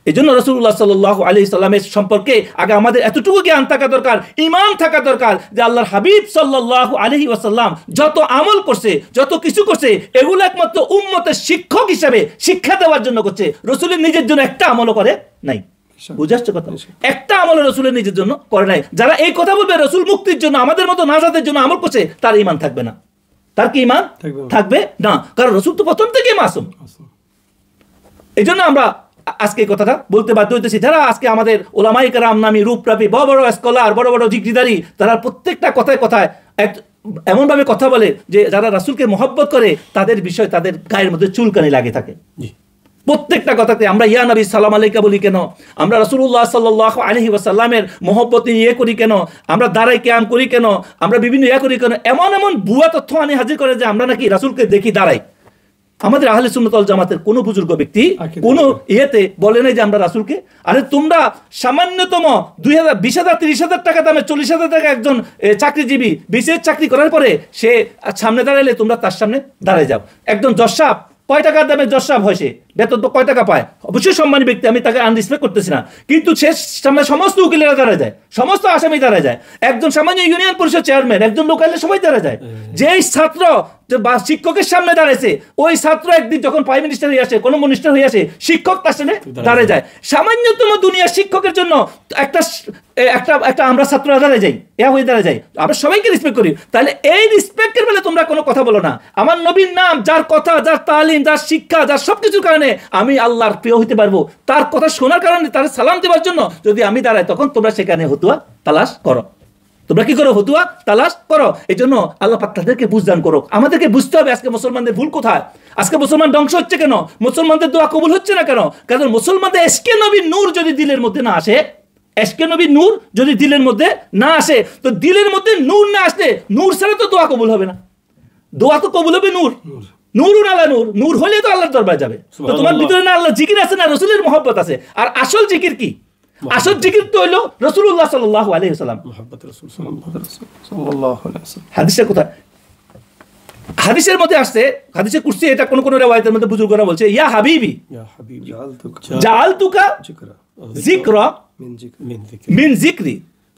এই জন্য রাসূলুল্লাহ সাল্লাল্লাহু আলাইহি সাল্লামের সম্পর্কে আগে আমাদের এতটুকু জ্ঞান থাকা দরকার, ঈমান থাকা দরকার, যে আল্লাহর হাবিব সাল্লাল্লাহু আলাইহি ওয়াসাল্লাম যত আমল করছে, যত কিছু করছে, এগুলো একমাত্র উম্মতের শিক্ষক হিসেবে শিক্ষা দেওয়ার জন্য করছে। রাসূলের নিজের জন্য একটা আমলও করে নাই। বুঝে আসছে কথা? একটা আমল রসুলের নিজের জন্য করে নাই। যারা এই কথা বলবে রসুল মুক্তির জন্য, আমাদের মতো নাজাতের জন্য আমল করছে, তার ঈমান থাকবে না। তার কি ঈমান থাকবে না? কারণ রসুল তো প্রথম থেকে মাসুম। এই জন্য আমরা আজকে এই কথাটা বলতে বাধ্য হইতেছি। যারা আজকে আমাদের ওলামায়ে কেরাম নামী রূপরাপী বড় বড় স্কলার, বড় বড় জিকিরদারি, তারা প্রত্যেকটা কথায় কথায় এমনভাবে কথা বলে যে যারা রাসূলকে মহব্বত করে তাদের বিষয় তাদের গায়ের মধ্যে চুলকানি লাগে থাকে। প্রত্যেকটা কথাতে আমরা ইয়া নবী সালাম আলাইকা বলি কেন, আমরা রাসূলুল্লাহ সাল্লাল্লাহু আলাইহি ওয়াসাল্লামের মহব্বত নিয়ে করি কেন, আমরা দাঁড়াই কিয়াম করি কেন, আমরা বিভিন্ন ইয়া করি কেন, এমন এমন ভুয়া তথ্য আনি হাজির করে যে আমরা নাকি রাসূলকে দেখি দাঁড়াই। আমাদের আহলে সুন্নাত ওয়াল জামাতের কোনো বুজুর্গ ব্যক্তি কোনো ইয়েতে বলে নাই যে আমরা রাসূলকে, আরে তোমরা সামান্যতম 2000 20,000 30,000 টাকা দামে 40,000 টাকা একজন চাকরিজীবী বিশেষ চাকরি করার পরে সে সামনে দাঁড়াইলে তোমরা তার সামনে দাঁড়ায় যাও। একজন জজ সাহেব কয় টাকার দামে জজ সাহেব হয়, সে বেতন তো কয় টাকা পায়, অবশ্যই সম্মানী ব্যক্তি, আমি তাকে আনরিসপেক্ট করতেছি না, কিন্তু সে সামনে সমস্ত উকিলেরা দাঁড়ায় যায়, সমস্ত আসামি দাঁড়ায় যায়, একজন সামান্য ইউনিয়ন পরিষদ চেয়ারম্যান, একজন লোকালে সবাই দাঁড়ায় যায়। যেই ছাত্র বা শিক্ষকের সামনে দাঁড়াইছে ওই ছাত্র একদিন যখন প্রাইম মিনিস্টার হয়ে আসে, কোনো মিনিস্টার হয়ে আসে, শিক্ষক তার সামনে দাঁড়ায় যায়। সামান্যতম দুনিয়ার শিক্ষকের জন্য একটা একটা একটা আমরা ছাত্ররা দাঁড়ায় যাই, হয়ে দাঁড়ায় যাই, আমরা সবাইকে রেসপেক্ট করি। তাহলে এই রেসপেক্টের বেলা তোমরা কোনো কথা বলো না। আমার নবীর নাম, যার কথা, যার তালিম, যার শিক্ষা, যার সবকিছুর কারণে আমি আল্লাহর প্রিয় হইতে পারবো, তার কথা শোনার কারণে, তার সালাম দেওয়ার জন্য যদি আমি দাঁড়াই, তখন তোমরা সেখানে হতুয়া তালাশ করো। তোমরা কি করো? হতুয়া তালাশ করো। এই জন্য আল্লাহ পাক তাদেরকে বুঝদান করো। আমাদেরকে বুঝতে হবে আজকে মুসলমানদের ভুল কোথায়, আজকে মুসলমান ধ্বংস হচ্ছে কেন, মুসলমানদের দোয়া কবুল হচ্ছে না কেন? কারণ মুসলমানদের এশকে নবীর নূর যদি দিলের মধ্যে না আসে, এশকে নবীর নূর যদি দিলের মধ্যে না আসে, তো দিলের মধ্যে নূর না আসলে নূর ছাড়া তো দোয়া কবুল হবে না। দোয়া তো কবুল হবে নূর, নূরুন আলা নূর, নূর হলে তো আল্লাহর দরবারে যাবে। তো তোমার ভিতরে না আল্লাহ জিকির আছে, না রাসূলের মহব্বত আছে। আর আসল জিকির কি? আসল জিকির তো হলো রাসূলুল্লাহ সাল্লাল্লাহু আলাইহি ওয়াসাল্লাম। মুহাব্বত রাসূল সাল্লাল্লাহু আলাইহি ওয়াসাল্লাম। হাদিসে কোথায়? হাদিসের মধ্যে আসছে, হাদিসে কুরসি, এটা কোন কোন riwayat-এর মধ্যে বুজুর্গরা বলছে, ইয়া হাবিবি জাআলতুকা যিকরা মিন যিকরি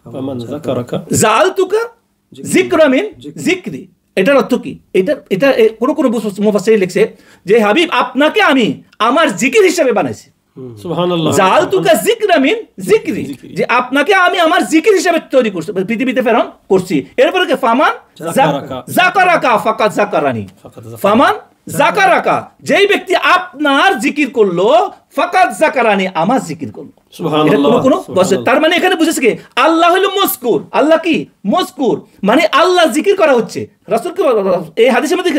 ফামান যাকারাকা, জাআলতুকা যিকরা মিন যিকরি। এটার অর্থ কি? এটা কোন কোন মুফাসসির লিখছে যে হাবিব, আপনাকে আমি আমার জিকির হিসেবে বানাইছি। সুবহানাল্লাহ। জাআলতুকা যিকরা মিন যিকরি, যে আপনাকে আমি আমার জিকির হিসেবে তৈরি করছি, পৃথিবীতে প্রেরণ করছি। এরপরে কি? ফামান যাকারাকা ফাকাদ যাকারানি, ফামান যাকারাকা, যেই ব্যক্তি আপনার জিকির করলো, ফাকাদ যাকারানি, আমার জিকির করলো। সুবহানাল্লাহ। এটা কোন তার মানে এখানে বুঝেছে কি আল্লাহ হলো মজকুর। আল্লাহ কি? মজকুর, মানে আল্লাহ জিকির করা হচ্ছে। রাসূলকে এই হাদিসের মধ্যে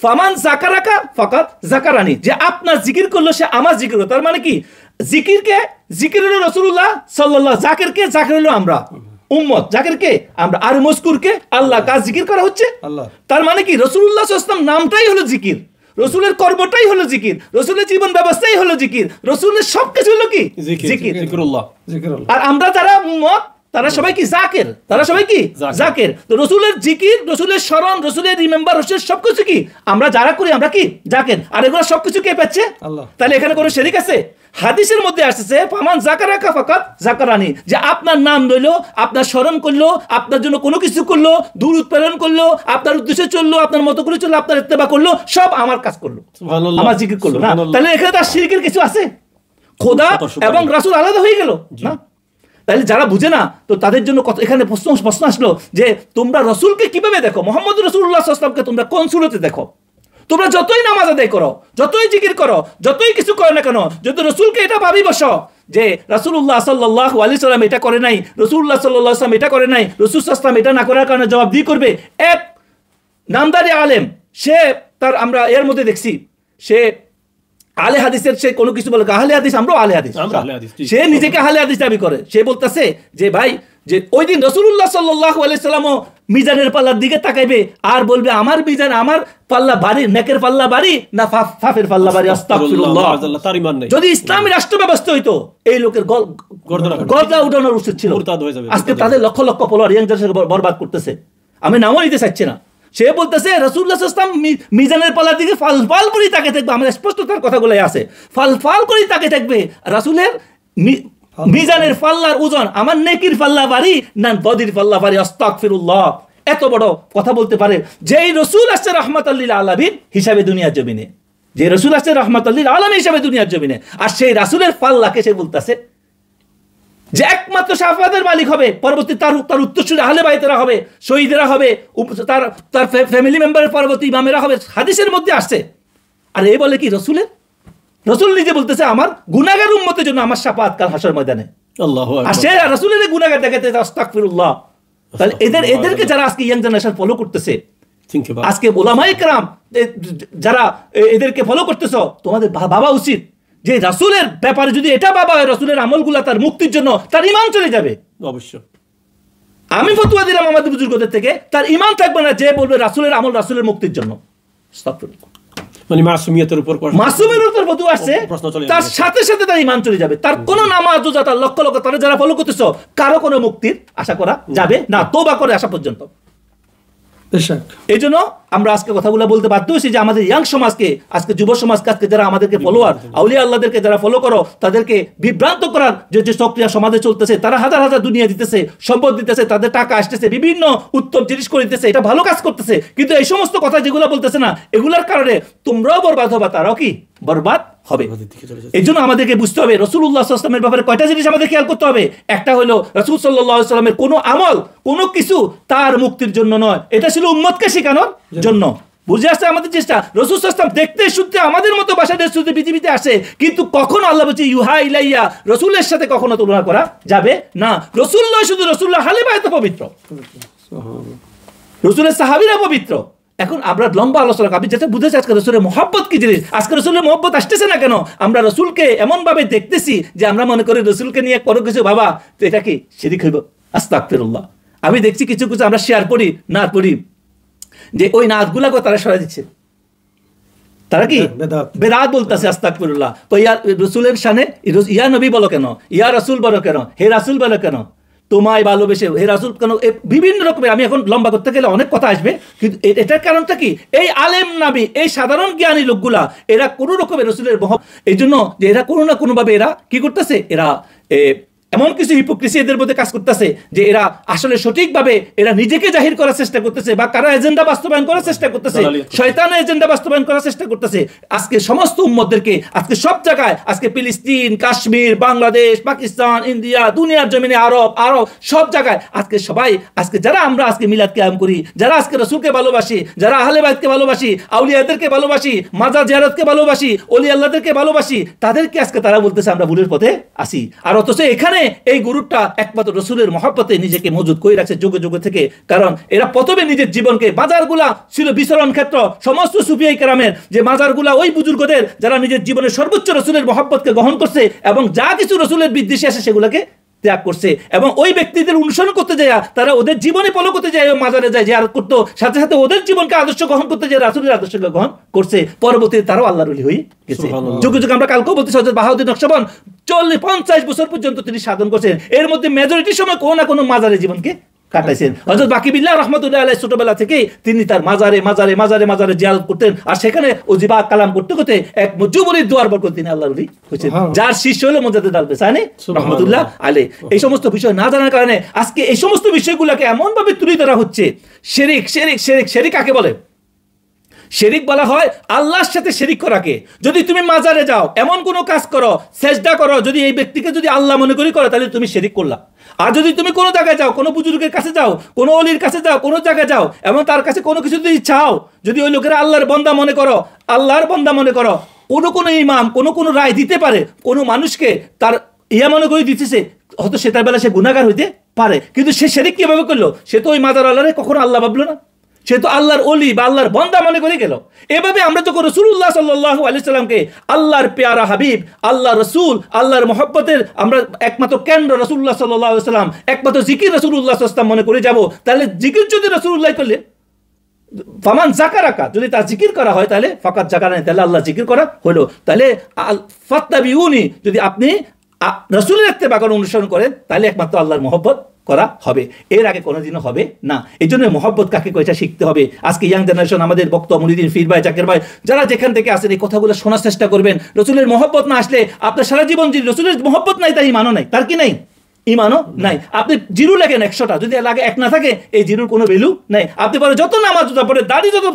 ফামান যাকারাকা ফাকাদ যাকারানি, যে আপনার জিকির করলো সে আমার জিকির করলো। তার মানে কি? জিকিরকে জিকির হলো রাসূলুল্লাহ সাল্লাল্লাহু, জাকিরকে জাকির হলো আমরা উম্মত, জাকিরকে আমরা, আর মজকুরকে আল্লাহ। কাজ জিকির করা হচ্ছে আল্লাহ। তার মানে কি? রাসূলুল্লাহ সাল্লাল্লাহু আলাইহি ওয়াসাল্লাম নামটাই হলো জিকির, রসুলের কর্মটাই হলো জিকির, রসুলের জীবন ব্যবস্থাই হলো জিকির, রসুলের সবকিছু হলো কি? জিকির। আর আমরা যারা উম্মত তারা সবাই কি? জাকির। তারা সবাই কি? জাকির। তো রসুলের জিকির, রসুলের স্মরণ, রসুলের রিমেম্বার, রসুলের সবকিছু কি আমরা যারা করি আমরা কি? জাকির। আর এগুলো সবকিছু কে পাচ্ছে? আল্লাহ। তাহলে এখানে কোনো শরীক আছে? হাদিসের মধ্যে আসছে ফামান যাকারাকা ফাকাদ যাকারানি, যে আপনার নাম লইলো, আপনার স্মরণ করলো, আপনার জন্য কোনো কিছু করলো, দুরূদ প্রেরণ করলো, আপনার উদ্দেশ্যে চললো, আপনার মতো করে চললো, আপনার ইত্তেবা করলো, সব আমার কাজ করলো, আমার জিকির করলো না। তাহলে এখানে তার শিরকের কিছু আছে? খোদা এবং রাসূল আলাদা হয়ে গেল না? তাহলে যারা বুঝে না, তো তাদের জন্য এখানে প্রশ্ন আসলো যে তোমরা রসুলকে কিভাবে দেখো? মুহাম্মদ রাসূলুল্লাহ সাল্লাল্লাহু আলাইহি ওয়াসাল্লামকে তোমরা কোন সূরতে দেখো? তোমরা যতই নামাজ আদায় করো, যতই জিকির করো, যতই কিছু করো না কেন, যদি রসুলকে এটা ভাবি বসো যে রাসূলুল্লাহ সাল্লাল্লাহু আলাইহি ওয়াসাল্লাম এটা করে নাই, রাসূলুল্লাহ সাল্লাল্লাহু আলাইহি ওয়াসাল্লাম এটা করে নাই, রাসূল সাল্লাল্লাহু আলাইহি ওয়াসাল্লাম এটা না করার কারণে জবাবদিহি করবে এক নামদারি আলেম, সে তার আমরা এর মধ্যে দেখছি সে আলে হাদিসের, সে কোনো কিছু বলে আহলে হাদিস, আমরাও আহলে হাদিস, সে নিজেকে আহলে হাদিস দাবি করে। সে বলতেছে যে ভাই, যে ওই দিন রাসূলুল্লাহ সাল্লাল্লাহু আলাইহি ওয়াসাল্লামও মিজানের পাল্লার দিকে তাকাইবে আর বলবে আমার মিজান, আমার পাল্লা ভারী, নেকের পাল্লা ভারী না ফাফের পাল্লা ভারী, আস্তাগফিরুল্লাহ। যদি ইসলামী রাষ্ট্র ব্যবস্থা হইতো, এই লোকের গর্দা উঠানোর উচিত ছিল। আজকে তাদের lakh lakh follower young generation বরবাদ করতেছে, আমি নামও নিতে চাচ্ছি না। সে বলতেছে রাসূলুল্লাহ সাল্লাল্লাহু আলাইহি ওয়াসাল্লাম মিজানের পাল্লার দিকে ফাল করে তাকে থাকবে, আমাদের স্পষ্ট তার কথাগুলোই আছে, ফাল করে তাকে থাকবে। রাসূলের মিজানের পাল্লার ওজন আমার নেকির পাল্লা ভারী না বদির পাল্লা ভারী, আস্তাগফিরুল্লাহ। এত বড় কথা বলতে পারে যেই রাসূল আসছে রাহমাতাল লিল আলামিন হিসাবে দুনিয়ার জমিনে, যে রাসূল আসছে রাহমাতাল লিল আলামিন হিসাবে দুনিয়ার জমিনে, আর সেই রাসূলের পাল্লাকে সে বলতেছে যে একমাত্র শাফাতের মালিক হবে, পরবর্তী তার উত্তরসূরি আহলে বাইতেরা হবে, শহীদেরা হবে, তার ফ্যামিলি মেম্বারের পরবর্তী ইমামেরা হবে, হাদিসের মধ্যে আসছে। আর এই বলে কি রসুল নিজে বলতেছে আমার গুনাহগার উম্মতের জন্য আমার শাফাত কাল হাশর ময়দানে। আল্লাহু আকবার। আর সে রসুলের গুনাহগার দেখাতে আস্তাগফিরুল্লাহ। তাহলে এদেরকে যারা আজকে ইয়াং জেনারেশন ফলো করতেছে, আজকে ওলামায়ে কেরাম যারা এদেরকে ফলো করতেছ, তোমাদের ভাবা উচিত যে রাসূলের ব্যাপারে যদি এটা ভাবা হয় রাসূলের আমলগুলা তার মুক্তির জন্য, তার ঈমান চলে যাবে। অবশ্যই আমি ফতোয়া দিলাম আমাদের বুজুর্গদের থেকে, তার ঈমান থাকবে না যে বলবে রাসূলের আমল রাসূলের মুক্তির জন্য। মানে মাসুমিয়তের উপর ফতোয়া আসছে, তার সাথে সাথে তার ঈমান চলে যাবে। তার কোনো নামাজ রোজা, তার লক্ষ লক্ষ তারা যারা ফলো করতেছ, কারো কোনো মুক্তির আশা করা যাবে না তওবা করে আসা পর্যন্ত। এই জন্য আমরা আজকে কথাগুলো বলতে বাধ্য হয়েছি যে আমাদের ইয়াং সমাজকে, আজকে যুব সমাজকে, আজকে যারা আমাদেরকে ফলোয়ার আউলিয়া আল্লাহদেরকে যারা ফলো করো, তাদেরকে বিভ্রান্ত করার যে সক্রিয় সমাজে চলতেছে, তারা হাজার হাজার দুনিয়া দিতেছে, সম্পদ দিতেছে, তাদের টাকা আসতেছে, বিভিন্ন উত্তম জিনিস করে দিতেছে, এটা ভালো কাজ করতেছে, কিন্তু এই সমস্ত কথা যেগুলো বলতেছে না, এগুলার কারণে তোমরাও বরবাদ হবে, তারাও কি বরবাদ হবে। এই জন্য আমাদেরকে বুঝতে হবে রাসূলুল্লাহ সাল্লাল্লাহু আলাইহি ওয়াসাল্লামের ব্যাপারে কয়টা জিনিস আমাদের খেয়াল করতে হবে। একটা হলো রাসূল সাল্লাল্লাহু আলাইহি ওয়াসাল্লামের কোনো আমল, কোনো কিছু তার মুক্তির জন্য নয়, এটা ছিল উম্মতকে শেখানোর জন্য। বুঝে আসছে আমাদের চেষ্টা। রাসূল সাল্লাল্লাহু আলাইহি ওয়াসাল্লাম দেখতে শুনতে আমাদের মতো ভাষায় শুনতে পৃথিবীতে আসে, কিন্তু কখনো আল্লাহ বলছে ইউহা ইলাইয়া, রাসূলের সাথে কখনো তুলনা করা যাবে না। রাসূলুল্লাহ শুধু রাসূলুল্লাহ আহলে বাইত পবিত্র, রাসূলের সাহাবীরা পবিত্র। এখন আমরা লম্বা আলোচনা, আপনি যেটা বুঝেছি আজকে রাসূলের মহব্বত কি জিনিস, আজকে রাসূলের মহব্বত আসতেছে না কেন? আমরা রাসূলকে এমন ভাবে দেখতেছি যে আমরা মনে করি রাসূলকে নিয়ে কোনো কিছু বাবা তো এটা কি শিরক হইব। আস্তাগফিরুল্লাহ। আমি দেখছি কিছু কিছু আমরা শেয়ার করি, নাত পড়ি, যে ওই নাতগুলাকে তারা সরাই দিচ্ছে, তারা কি বেদাত বলতেছে। আস্তাগফিরুল্লাহ। তো ইয়া রাসূলের শানে ইয়া নবী বলো কেন, ইয়া রাসূল বলো কেন, হে রাসূল বলো কেন, তোমায় ভালোবেসে হে রাসূল কেন, বিভিন্ন রকমের, আমি এখন লম্বা করতে গেলে অনেক কথা আসবে, কিন্তু এটার কারণটা কি? এই আলেম নাবী, এই সাধারণ জ্ঞানী লোকগুলা এরা কোনো রকমের রাসূলের এই জন্য যে এরা কোনো না কোনোভাবে এরা কি করতেছে, এরা এমন কিছু হিপোক্রিসি এদের মধ্যে কাজ করতেছে যে এরা আসলে সঠিকভাবে এরা নিজেকে জাহির করার চেষ্টা করতেছে, বা কারো এজেন্ডা বাস্তবায়ন করার চেষ্টা করতেছে, শয়তানের এজেন্ডা বাস্তবায়ন করার চেষ্টা করতেছে। আজকে সমস্ত উম্মতদেরকে আজকে সব জায়গায়, আজকে ফিলিস্তিন, কাশ্মীর, বাংলাদেশ, পাকিস্তান, ইন্ডিয়া, দুনিয়ার জমিনে আরব সব জায়গায় আজকে সবাই, আজকে যারা আমরা আজকে মিলাদ কিয়াম করি, যারা আজকে রাসূলকে ভালোবাসি, যারা আহলে বাইতকে ভালোবাসি, আউলিয়াদেরকে ভালোবাসি, মাজার জিয়ারতকে ভালোবাসি, ওলি আল্লাহদেরকে ভালোবাসি, তাদেরকে আজকে তারা বলতেছে আমরা ভুলের পথে আসি। আর অথচ এখানে এই গুরুটা একমাত্র রাসূলের মহব্বতে নিজেকে মজুদ করে রাখছে যুগে যুগে থেকে। কারণ এরা প্রথমে নিজের জীবনকে, মাজারগুলা ছিল বিচরণ ক্ষেত্র সমস্ত সুফিয়াই কেরামের, যে মাজারগুলা ওই বুজুর্গদের যারা নিজের জীবনের সর্বোচ্চ রাসূলের মহব্বতকে গ্রহণ করছে এবং যা কিছু রাসূলের বিদ্বেষে আসে সেগুলোকে ত্যাগ করছে, এবং ওই ব্যক্তিদের অনুসরণ করতে যায়, তারা ওদের জীবনে ফলো করতে যায়, মাজারে যায় জিয়ারত করতে, সাথে সাথে ওদের জীবনকে আদর্শ গ্রহণ করতে যায়, রাসূলের আদর্শকে গ্রহণ করছে। পরবর্তীতে তারাও আল্লাহর ওলি হয়ে গেছে। যুগে যুগে আমরা কালকেও বলতেছি হযরত বাহাউদ্দিন নকশবন্দ 40-50 বছর পর্যন্ত তিনি সাধন করছেন, এর মধ্যে মেজরিটি সময় কোনো না কোনো মাজারে জীবনকে কাটাইছেন। হযরত বাকি বিল্লাহ রাহমাতুল্লাহ আলাইহি ছোটবেলা থেকেই তিনি তার মাজারে জিয়ারত করতেন, আর সেখানে ওজিবা কালাম করতে করতে এক মুজিবুরির দোয়ার বরকত তিনি আল্লাহর ওলি হয়েছেন, যার শিষ্য হলো মুজাদ্দিদ আল-বেসানি রাহমাতুল্লাহ আলাইহি। এই সমস্ত বিষয় না জানার কারণে আজকে এই সমস্ত বিষয়গুলোকে এমন ভাবে তুলে ধরা হচ্ছে। শিরক কাকে বলে? শিরক বলা হয় আল্লাহর সাথে শিরক করাকে। যদি তুমি মাজারে যাও, এমন কোনো কাজ করো, সেজদা করো, যদি এই ব্যক্তিকে যদি আল্লাহ মনে করি করো, তাহলে তুমি শিরক করলা। আর যদি তুমি কোনো জায়গায় যাও, কোনো বুজুর্গের কাছে যাও, কোনো ওলির কাছে যাও, কোনো জায়গায় যাও, এবং তার কাছে কোনো কিছু যদি চাও, যদি ওই লোকেরা আল্লাহর বান্দা মনে করো, কোনো ইমাম কোনো রায় দিতে পারে, কোনো মানুষকে তার মনে করে দিতেছে, হয়তো সে তার বেলা সে গুনাহগার হইতে পারে, কিন্তু সে শিরক কিভাবে করলো? সে তো ওই মাজার আল্লাহরে কখনো আল্লাহ ভাবলো না, সে তো আল্লাহর ওলি বা আল্লাহর বান্দা মনে করে গেল। এভাবে আমরা যখন রাসূলুল্লাহ সাল্লাল্লাহু আলাইহি সাল্লামকে আল্লাহর পেয়ারা হাবিব, আল্লাহ রাসূল, আল্লাহর মহব্বতের আমরা একমাত্র কেন্দ্র রাসূলুল্লাহ সাল্লাল্লাহু আলাইহি সাল্লাম, একমাত্র জিকির রাসূলুল্লাহ সাল্লাল্লাহু আলাইহি সাল্লাম মনে করে যাব, তাহলে জিকির যদি রাসূলুল্লাহ করলে, ফামান যাকারাকা, যদি তার জিকির করা হয় তাহলে ফাকাত যাকারানি, তাহলে আল্লাহ জিকির করা হলো। তাহলে ফাত্তাবিউনি, যদি আপনি রাসূলের ইত্তেবা করেন, অনুসরণ করেন, তাহলে একমাত্র আল্লাহর মহব্বত করা হবে, এর আগে কোনোদিনও হবে না। এই জন্য মহব্বত কাকে কয়টা শিখতে হবে। আজকে ইয়াং জেনারেশন, আমাদের বক্তা মুরিদিন, ফির ভাই, জাকের ভাই, যারা যেখান থেকে আসেন, এই কথাগুলো শোনার চেষ্টা করবেন। রাসূলের মহব্বত না আসলে আপনার সারা জীবন, যদি রাসূলের মহব্বত নাই, তার ঈমানও নাই, তার কি নাই? ইমানও নাই। আপনি জিরো লেখেন 100টা, যদি লাগে 1 না থাকে এই জিরোর কোনো ভ্যালু নাই। আপনি পরে যত নামাজ পড়ে, দাড়ি যত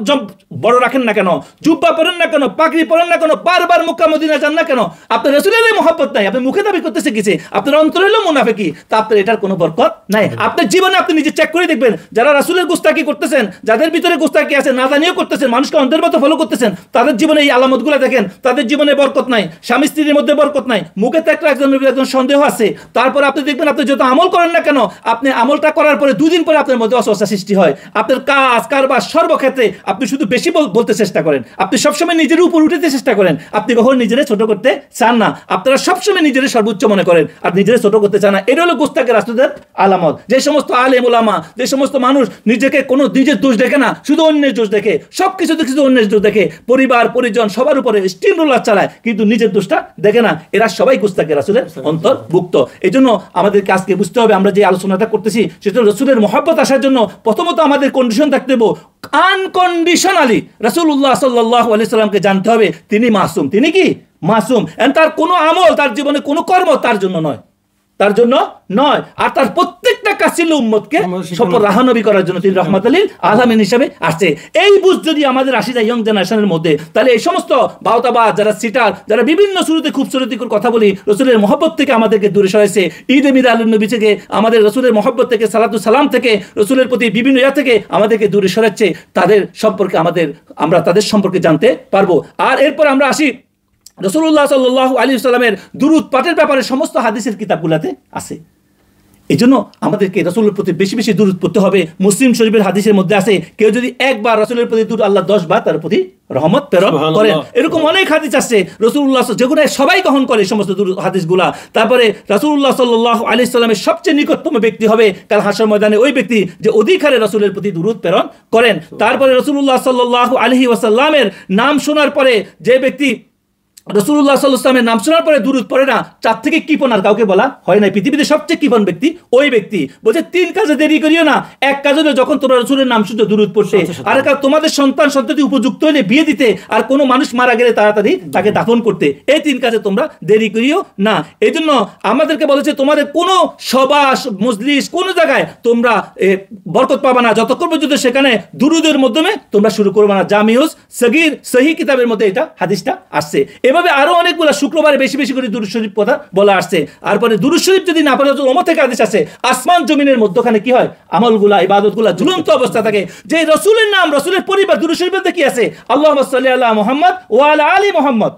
বড় রাখেন না কেন, জুব্বা পরেন না কেন, পাগড়ি পরেন না কেন, বারবার মক্কা মদিনা যান না কেন, আপনার রাসূলের মহব্বত নাই, আপনি মুখে দাবি করতেছে কিছু, আপনার অন্তরে হলো মুনাফিকি, তা আপনার এটার কোনো বরকত নাই। আপনার জীবনে আপনি নিজে চেক করে দেখবেন, যারা রাসূলের গুস্তাকি করতেছেন, যাদের ভিতরে গুস্তাকি আছে, না জানিয়েও করতেছেন, মানুষকে অন্ধের মতো ফলো করতেছেন, তাদের জীবনে এই আলামতগুলো দেখেন, তাদের জীবনে বরকত নাই, স্বামী স্ত্রীর মধ্যে বরকত নাই, মুখে তো একটা একজন সন্দেহ আছে। তারপর আপনি দেখবেন, আপনি যত আমল করেন না কেন, আপনি আমলটা করার পরে 2 দিন পরে আপনার মধ্যে অস্বস্তি সৃষ্টি হয়। আপনার কাজ কারবার সর্বক্ষেত্রে আপনি শুধু বেশি বলতে চেষ্টা করেন, আপনি সবসময় নিজের উপর উঠতে চেষ্টা করেন, আপনি কখনো নিজেরে ছোট করতে চান না। আপনারা সবসময় নিজের সর্বোচ্চ মনে করেন আর নিজের ছোট করতে চান না। এটা হলো গুস্তাখের রাসূলের আলামত। যে সমস্ত আলেম ওলামা, যে সমস্ত মানুষ নিজেকে কোনো নিজের দোষ দেখে না, শুধু অন্যের দোষ দেখে, সবকিছুতে শুধু অন্যের দোষ দেখে, পরিবার পরিজন সবার উপরে স্টিম রোলার চালায়, কিন্তু নিজের দোষটা দেখে না, এরা সবাই গুস্তাখের রাসূলের অন্তর্ভুক্ত। এই জন্য আমাদেরকে আজকে বুঝতে হবে, আমরা যে আলোচনাটা করতেছি সেটা রাসূলের মহব্বত আসার জন্য প্রথমত আমাদের কন্ডিশন থাকতে হবে, আনকন্ডিশনালি রাসূলুল্লাহ সাল্লাল্লাহু আলাইহি সাল্লামকে জানতে হবে তিনি মাসুম। তিনি কি মাসুম, তার কোনো আমল, তার জীবনে কোনো কর্ম তার জন্য নয়, তার জন্য নয়। আর তার প্রত্যেকটা কাজ ছিল উম্মতকে সফল রাহানবী করার জন্য, তিনি রাহমাতুল লিল আলামিন হিসেবে আসছে। এই বুঝ যদি আমাদের আসে যায় ইয়ং জেনারেশনের মধ্যে, তাহলে এই সমস্ত বাউতাবাজ, যারা সিটার, যারা বিভিন্ন শুরুতে খুবসুরতির কথা বলি, রাসূলের মহব্বত থেকে আমাদেরকে দূরে সরাইছে, ঈদ মিলাদুন নবী থেকে, আমাদের রাসূলের মহব্বত থেকে, সালাতু সালাম থেকে, রাসূলের প্রতি বিভিন্ন ইয়া থেকে আমাদেরকে দূরে সরাচ্ছে, তাদের সম্পর্কে আমরা তাদের সম্পর্কে জানতে পারবো। আর এরপর আমরা আসি রাসূলুল্লাহ সাল্লাল্লাহু আলাইহি ওয়াসাল্লামের দুরূদ পাঠের ব্যাপারে সমস্ত হাদিসের কিতাবগুলোতে আছে। এই জন্য আমাদেরকে রাসূলের প্রতি বেশি বেশি দুরূদ পড়তে হবে। মুসলিম শরীফের হাদিসের মধ্যে আছে, কেউ যদি একবার রাসূলের প্রতি দুরূদ, আল্লাহ 10 বার তার প্রতি রহমত প্রেরণ করেন। এরকম অনেক হাদিস আছে রাসূলুল্লাহ, যেগুলো সবাই গ্রহণ করে সমস্ত হাদিসগুলা। তারপরে রাসূলুল্লাহ সাল্লাল্লাহু আলাইহি সাল্লামের সবচেয়ে নিকটতম ব্যক্তি হবে কাল হাশর ময়দানে ওই ব্যক্তি যে অধিক হারে রাসূলের প্রতি দুরূদ প্রেরণ করেন। তারপরে রাসূলুল্লাহ সাল্লাল্লাহু আলাইহি ওয়াসাল্লামের নাম শোনার পরে যে ব্যক্তি রাসূলুল্লাহ সাল্লাল্লাহু আলাইহি ওয়াসাল্লামের নাম শোনার পরে দুরূদ পড়ে না, তার থেকে কৃপণ আর কাউকে বলা হয় না। পৃথিবীতে সবচেয়ে কৃপণ ব্যক্তি ওই ব্যক্তি। বলছে 3 কাজে দেরি করিও না, এক কাজ হলো যখন তোমরা রাসূলের নাম শুনতে দুরূদ পড়তে, আর একটা তোমাদের সন্তান সন্ততি উপযুক্ত হলে বিয়ে দিতে, আর কোনো মানুষ মারা গেলে তাড়াতাড়ি তাকে দাফন করতে। এই 3 কাজে তোমরা দেরি করিও না। এই জন্য আমাদেরকে বলেছে তোমাদের কোনো সভা মজলিস কোনো জায়গায় তোমরা বরকত পাবে না যতক্ষণ পর্যন্ত সেখানে দুরূদের মাধ্যমে তোমরা শুরু করবে না। জামিউস সগীর সহিহ কিতাবের মধ্যে এটা হাদিসটা আসছে। এভাবে আরো অনেকগুলো শুক্রবারে বেশি বেশি করে দুরূদ শরীফ কথা বলা আসছে। আর পরে দুরূদ শরীফ যদি না পড়ে, ওমর থেকে আদেশ আছে, আসমান জমিনের মধ্যখানে কি হয়, আমলগুলা ইবাদতগুলা ঝুলন্ত অবস্থা থাকে। যে রাসূলের নাম, রাসূলের পরিবার, দুরূদ শরীফের মধ্যে কি আছে, আল্লাহুম্মা সাল্লি আলা মুহাম্মদ ওয়া আলা আলি মুহাম্মদ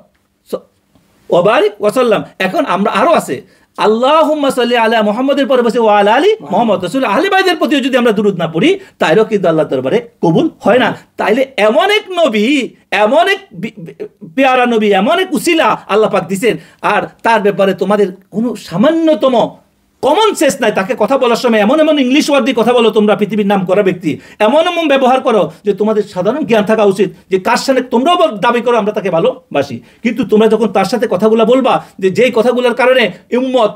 ওয়া বারিক ওয়া সাল্লাম। এখন আমরা আরো আছে আল্লাহুম্মা সাল্লি আলা মুহাম্মাদের পরে বসে ওয়া আলা আলি মুহাম্মদ, রাসূল আহলে বাইতের প্রতি যদি আমরা দুরূদ না পড়ি তাইলেও কিন্তু আল্লাহর দরবারে কবুল হয় না। তাইলে এমন এক নবী, এমন এক পেয়ারা নবী, এমন এক উসিলা আল্লাহ পাক দিয়েছেন, আর তার ব্যাপারে তোমাদের কোনো সামান্যতম কমন সেন্স নাই। তাকে কথা বলার সময় এমন এমন ইংলিশ ওয়ার্ড দিয়ে কথা বলো, তোমরা পৃথিবীর নাম করা ব্যক্তি, এমন এমন ব্যবহার করো যে তোমাদের সাধারণ জ্ঞান থাকা উচিত যে কার সাথে তোমরাও দাবি করো আমরা তাকে ভালোবাসি, কিন্তু তোমরা যখন তার সাথে কথাগুলো বলবা যে যেই কথাগুলোর কারণে উম্মত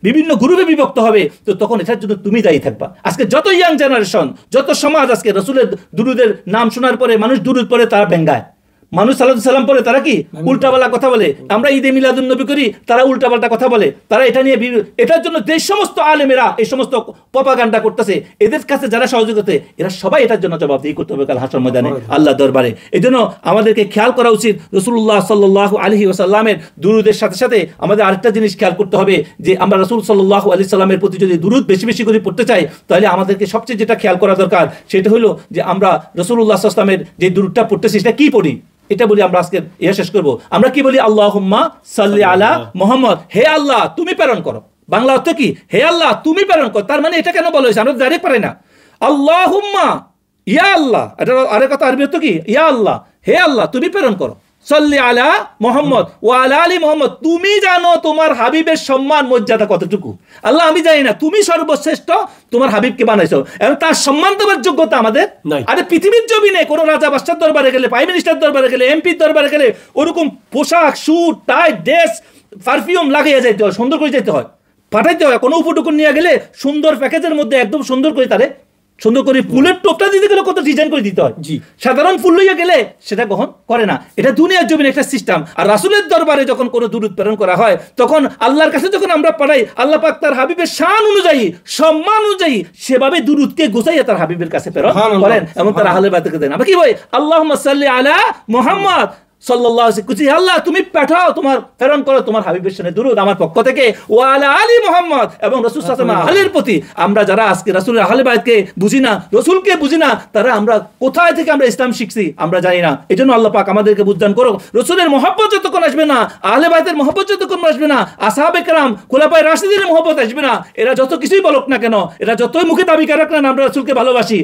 বিভিন্ন গ্রুপে বিভক্ত হবে, তো তখন এটার জন্য তুমি দায়ী থাকবা। আজকে যত ইয়াং জেনারেশন, যত সমাজ আজকে রাসূলের দুরূদের নাম শোনার পরে মানুষ দুরূদ পড়ে তারা ব্যঙ্গায়, মানুষ সালাতু সালাম পড়ে তারা কি উল্টাপাল্টা কথা বলে, আমরা ঈদে মিলাদুন নবী করি তারা উল্টাপাল্টা কথা বলে, তারা এটা নিয়ে এটার জন্য যে সমস্ত আলেমেরা এই সমস্ত প্রপাগান্ডা করতেছে, এদের কাছে যারা সহযোগিতা, এরা সবাই এটার জন্য জবাবদিহি করতে হবে কাল হাশর ময়দানে আল্লাহ দরবারে। এই জন্য আমাদেরকে খেয়াল করা উচিত রাসূলুল্লাহ সাল্লাল্লাহু আলাইহি ওয়াসাল্লামের দুরূদের সাথে সাথে আমাদের আরেকটা জিনিস খেয়াল করতে হবে যে আমরা রাসূল সাল্লাল্লাহু আলাইহি সাল্লামের প্রতি যদি দুরূদ বেশি বেশি করে পড়তে চাই, তাহলে আমাদেরকে সবচেয়ে যেটা খেয়াল করা দরকার সেটা হলো যে আমরা রাসূলুল্লাহ সাল্লাল্লাহু আলাইহি ওয়াসাল্লামের যে দুরূদটা পড়তেছি সেটা কি পড়ি, এটা বলি আমরা আজকে শেষ করব। আমরা কি বলি, আল্লাহুম্মা সাল্লি আলা মুহাম্মদ, হে আল্লাহ তুমি প্রেরণ করো। বাংলা অর্থ কি, হে আল্লাহ তুমি প্রেরণ করো। তার মানে এটা কেন বলা হয়েছে, আমরা ডাইরেক্ট পারি না। আল্লাহুম্মা, ইয়া আল্লাহ, এটা আরেক কথা আরবি অর্থ কি, ইয়া আল্লাহ, হে আল্লাহ তুমি প্রেরণ করো। সাল্লি আলা মুহাম্মদ ওয়া আলা আলি মুহাম্মদ, তুমি জানো তোমার হাবিবের সম্মান মর্যাদা কতটুকু। আল্লাহ আমি জানি না, তুমি সর্বশ্রেষ্ঠ, তোমার হাবিবকে বানাইছো, এবং তার সম্মান দেওয়ার যোগ্যতা আমাদের নাই। আরে পৃথিবীর জমিনে কোনো রাজা বাদশার দরবারে গেলে, প্রাইম মিনিস্টার দরবারে গেলে, এমপির দরবারে গেলে ওরকম পোশাক, স্যুট, টাই, ড্রেস, পারফিউম লাগিয়ে যেতে হয়, সুন্দর করে যেতে হয়, পাঠাইতে হয়। কোনো উপটুকুন নিয়ে গেলে সুন্দর প্যাকেজের মধ্যে একদম সুন্দর করে তারে সুন্দর করে ফুলের টোপটা দিতে গেলে কত ডিজাইন করে দিতে হয়। জি। সাধারণ ফুল লইয়া গেলে সেটা গ্রহণ করে না। এটা দুনিয়ার জমিনে একটা সিস্টেম। আর রাসূলের দরবারে যখন কোনো দুরূদ প্রেরণ করা হয়, তখন আল্লাহর কাছে যখন আমরা পাঠাই, আল্লাহ পাক তার হাবিবের শান অনুযায়ী, সম্মান অনুযায়ী সেভাবে দুরূদকে গোছাইয়া তার হাবিবের কাছে প্রেরণ করেন এবং তার আহলে বায়তকে দেন। আমরা কি বলি, আল্লাহুম্মা সাল্লি আলা মুহাম্মদ সাল্লাল্লাহু আলাইহি ওয়াসাল্লাম, আল্লাহ তুমি পাঠাও, তোমার প্রেরণ করো তোমার হাবিবের সামনে দুরূদ আমার পক্ষ থেকে, ওয়া আলা আলি মুহাম্মদ, এবং রাসূল সাল্লাল্লাহু আলাইহি ওয়াসাল্লাম আহলের প্রতি। আমরা যারা আজকে রাসূলের আহলে বায়তকে বুঝি না, রাসূলকে বুঝি না, তারা আমরা কোথায় থেকে আমরা ইসলাম শিখছি আমরা জানি না। এজন্য আল্লাহ পাক আমাদেরকে বুঝদান করো। রাসূলের মহব্বত যতক্ষণ আসবে না, আহলে বায়তের মহব্বত যতক্ষণ আসবে না, আসহাবে কেরাম খোলাফায়ে রাশিদিনের মহব্বত আসবে না, এরা যত কিছুই বলুক না কেন, এরা যতই মুখে দাবি করুক না আমরা রাসূলকে ভালোবাসি,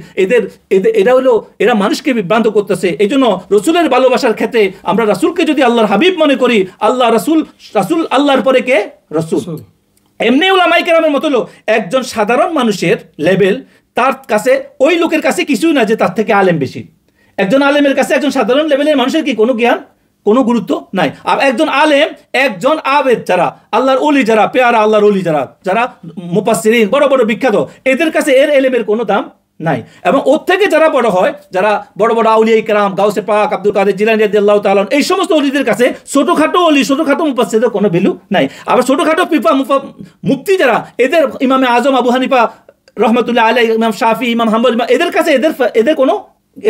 এরা হলো এরা মানুষকে বিভ্রান্ত করতেছে। এইজন্য রাসূলের ভালোবাসার ক্ষেত্রে আমরা রাসূলকে যদি আল্লাহর হাবিব মনে করি, আল্লাহ রাসূল আল্লাহর পরে কে? রাসূল। এমনি উলামায়ে কেরামের মতো লোক, একজন সাধারণ মানুষের লেভেল তার কাছে, ওই লোকের কাছে কিছুই না যে তার থেকে আলেম বেশি। একজন আলেমের কাছে একজন সাধারণ লেভেলের মানুষের কি কোনো জ্ঞান, কোনো গুরুত্ব নাই। আর একজন আলেম, একজন আবেদ, যারা আল্লাহর ওলি, যারা পেয়ারা আল্লাহর ওলি, যারা মুফাসসিরিন বড় বড় বিখ্যাত, এদের কাছে এর এলেমের কোনো দাম নাই। এবং ওর থেকে যারা বড় হয়, যারা বড় বড় আউলিয়া কেরাম, গাউসে পাক, আব্দুল কাদের জিলানী রাদিয়াল্লাহু তাআলা, এই সমস্ত ওলিদের কাছে ছোটখাটো ওলি, ছোটখাটো মুফাসসিরের কোনো ভ্যালু নাই। আবার ছোটখাটো মুফতি যারা, এদের ইমামে আজম আবু হানিফা রহমাতুল্লাহ আলাইহি, ইমাম শাফি, ইমাম হাম্বল, এদের কাছে এদের কোনো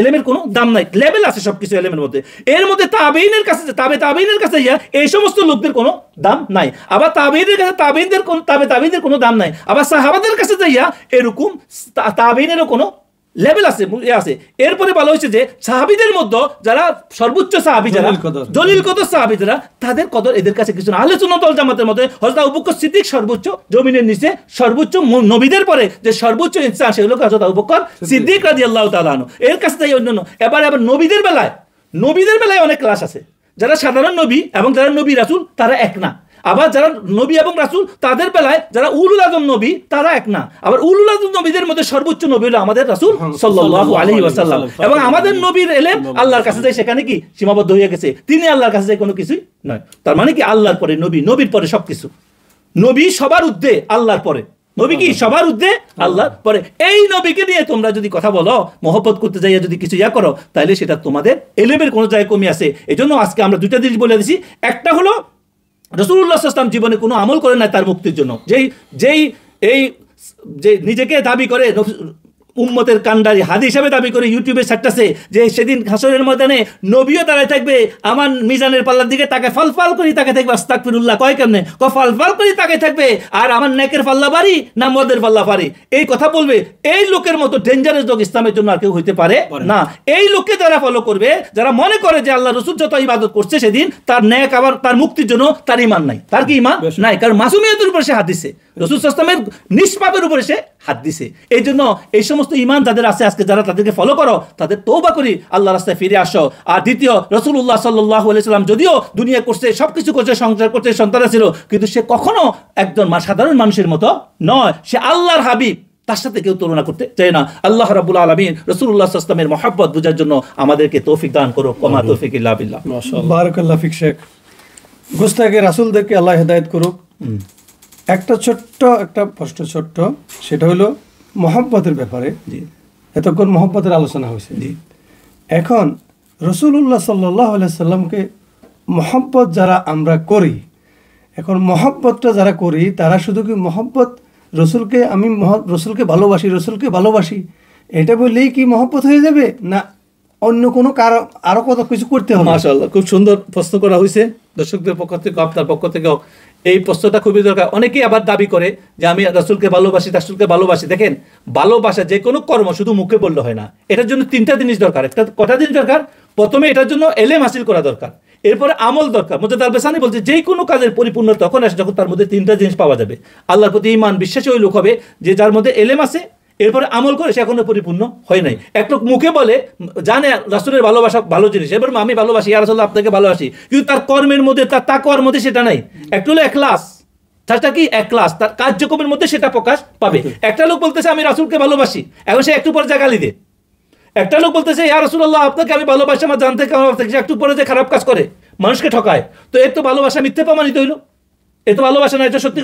এলেমের কোনো দাম নাই। লেভেল আছে সবকিছু এলেমের মধ্যে। এর মধ্যে তাবেঈনের কাছে, তাবেঈনের কাছে এই সমস্ত লোকদের কোনো দাম নাই। আবার তাবেঈনের কাছে তাবেঈনদের কোনো দাম নাই। আবার সাহাবাদের কাছে যাইয়া এরকম তাবেঈনেরও কোনো লেভেল আছে, আছে। এরপরে বলা হয়েছে যে সাহাবীদের মধ্যে যারা সর্বোচ্চ সাহাবী, যারা জলিল কদর সাহাবী, যারা তাদের কদর এদের কাছে কিছু না। আহলে সুন্নাত ওয়াল জামাতের মধ্যে হযরত আবু বকর সিদ্দিক সর্বোচ্চ, জমিনের নিচে সর্বোচ্চ, নবীদের পরে যে সর্বোচ্চ ইনসান সে হলো হযরত আবু বকর সিদ্দিক রাদিয়াল্লাহু তাআলা আনহু। এর কাছে তাই অন্যান্য। আবার নবীদের বেলায় অনেক ক্লাস আছে। যারা সাধারণ নবী এবং যারা নবী রাসূল তারা এক না। আবার যারা নবী এবং রাসূল তাদের বেলায় যারা উলুল আযম নবী তারা এক না। আবার উলুল আযম নবীদের মধ্যে সর্বোচ্চ নবী হলো আমাদের রাসূল সাল্লাল্লাহু আলাইহি ওয়াসাল্লাম। এবং আমাদের নবীর ইলম আল্লাহর কাছে যায় সেখানে কি সীমাবদ্ধ হয়ে গেছে, তিনি আল্লাহর কাছে যায় কোনো কিছুই নয়। তার মানে কি আল্লাহর পরে নবী, নবীর পরে সবকিছু। নবী সবার ঊর্ধ্বে, আল্লাহর পরে নবী কি সবার ঊর্ধ্বে, আল্লাহর পরে। এই নবীকে নিয়ে তোমরা যদি কথা বলো, মহব্বত করতে যাইয়া যদি কিছু করো, তাহলে সেটা তোমাদের ইলমের কোনো জায়গায় কমে আসে। এজন্য আজকে আমরা দুইটা জিনিস বলে দিছি। একটা হলো রাসূলুল্লাহ সাল্লাল্লাহু আলাইহি ওয়াসাল্লাম জীবনে কোনো আমল করেন না তার মুক্তির জন্য। যে নিজেকে দাবি করে উম্মতের কান্ডারি হাদি হিসাবে দাবি করে ইউটিউবে ছাড়তেছে যে সেদিন হাসরের ময়দানে নবীও দাঁড়ায় থাকবে, আমার মিজানের পাল্লার দিকে তাকে ফাল করে তাকে থাকবে, আস্তাগফিরুল্লাহ কয় কেমনে, ফাল করে তাকে থাকবে, আর আমার নেকের পাল্লা বাড়ি না মদের পাল্লা বাড়ি, এই কথা বলবে। এই লোকের মতো ডেঞ্জারাস লোক ইসলামের জন্য আর কেউ হইতে পারে না। এই লোককে যারা ফলো করবে, যারা মনে করে যে আল্লাহ রাসূল যত ইবাদত করছে সেদিন তার নেক, আবার তার মুক্তির জন্য তার ঈমান নাই। তার কি ঈমান নাই? কারণ মাসুমিয়তের উপর সে হাত দিছে, রাসূল সাল্লাল্লাহু আলাইহি ওয়াসাল্লামের নিষ্পাপের উপরে সে হাত দিছে। এই জন্য এই সমস্ত ঈমান যাদের আছে আজকে, যারা তাদেরকে ফলো করো, তাদের তওবা করি, আল্লাহর রাস্তায় ফিরে আসো। আর দ্বিতীয়, রাসূলুল্লাহ সাল্লাল্লাহু আলাইহি ওয়াসাল্লাম যদিও দুনিয়া করছে, সবকিছু করছে, সংসার করছে, সন্তান ছিল, কিন্তু সে কখনো একজন সাধারণ মানুষের মতো নয়। সে আল্লাহর হাবিব, তার সাথে কেউ তুলনা করতে চায় না। আল্লাহ রাব্বুল আলামিন রাসূলুল্লাহ সাল্লাল্লাহু আলাইহি ওয়াসাল্লামের মহব্বত বুঝার জন্য আমাদেরকে তৌফিক দান করো। ওমা তৌফিক ইল্লা বিল্লাহ। বারাকাল্লাহ ফিক শেখ। গুস্তাখে রাসূলদেরকে আল্লাহ হেদায়েত করুক। একটা প্রশ্ন ছোট্ট, সেটা হলো মহব্বতের ব্যাপারে। এতক্ষণ মহব্বতের আলোচনা হয়েছে। এখন রাসূলুল্লাহ সাল্লাল্লাহু আলাইহি ওয়াসাল্লামকে মহব্বত যারা আমরা করি, এখন মহব্বতটা যারা করি তারা শুধু কি মহব্বত রসুলকে, আমি রসুলকে ভালোবাসি এটা বললেই কি মহব্বত হয়ে যাবে, না অন্য কোনো আরো কত কিছু করতে হবে? মাশাআল্লাহ, খুব সুন্দর প্রশ্ন করা হয়েছে দর্শকদের পক্ষ থেকে, আপনার পক্ষ থেকেও। এই প্রশ্নটা খুবই দরকার। অনেকেই আবার দাবি করে যে আমি রাসূলকে ভালোবাসি। দেখেন, ভালোবাসা যে কোনো কর্ম শুধু মুখে বললে হয় না, এটার জন্য তিনটা জিনিস দরকার। কটা জিনিস দরকার? প্রথমে এটার জন্য এলেম হাসিল করা দরকার, এরপরে আমল দরকার। মুজাদ্দিদ আল-বাসানি বলছে যে কোনো কাজের পরিপূর্ণতা তখন আসে যখন তার মধ্যে তিনটা জিনিস পাওয়া যাবে। আল্লাহর প্রতি ঈমান, বিশ্বাসী ওই লোক হবে যে যার মধ্যে এলেম আছে, এরপরে আমল করে সে এখনো পরিপূর্ণ হয় নাই। এক লোক মুখে বলে, জানে রাসূলের ভালোবাসা ভালো জিনিস, এবার আমি ভালোবাসি, ইয়া রাসূলুল্লাহ আপনাকে ভালোবাসি, কিন্তু তার কর্মের মধ্যে, তার তাকওয়ার মধ্যে সেটা নাই। একটা হলো ইখলাস, তারটা কি ইখলাস, তার কার্যক্রমের মধ্যে সেটা প্রকাশ পাবে। একটা লোক বলতেছে আমি রাসূলকে ভালোবাসি, এখন সে একটু পরে যা গালি দেয়। একটা লোক বলতেছে ইয়া রাসূলুল্লাহ আপনাকে আমি ভালোবাসি, আমার জান থেকে, একটু পরে যে খারাপ কাজ করে, মানুষকে ঠকায়, তো এর তো ভালোবাসা মিথ্যে প্রমাণিত হইল। এটা ভালোবাসে না, এটা সত্যি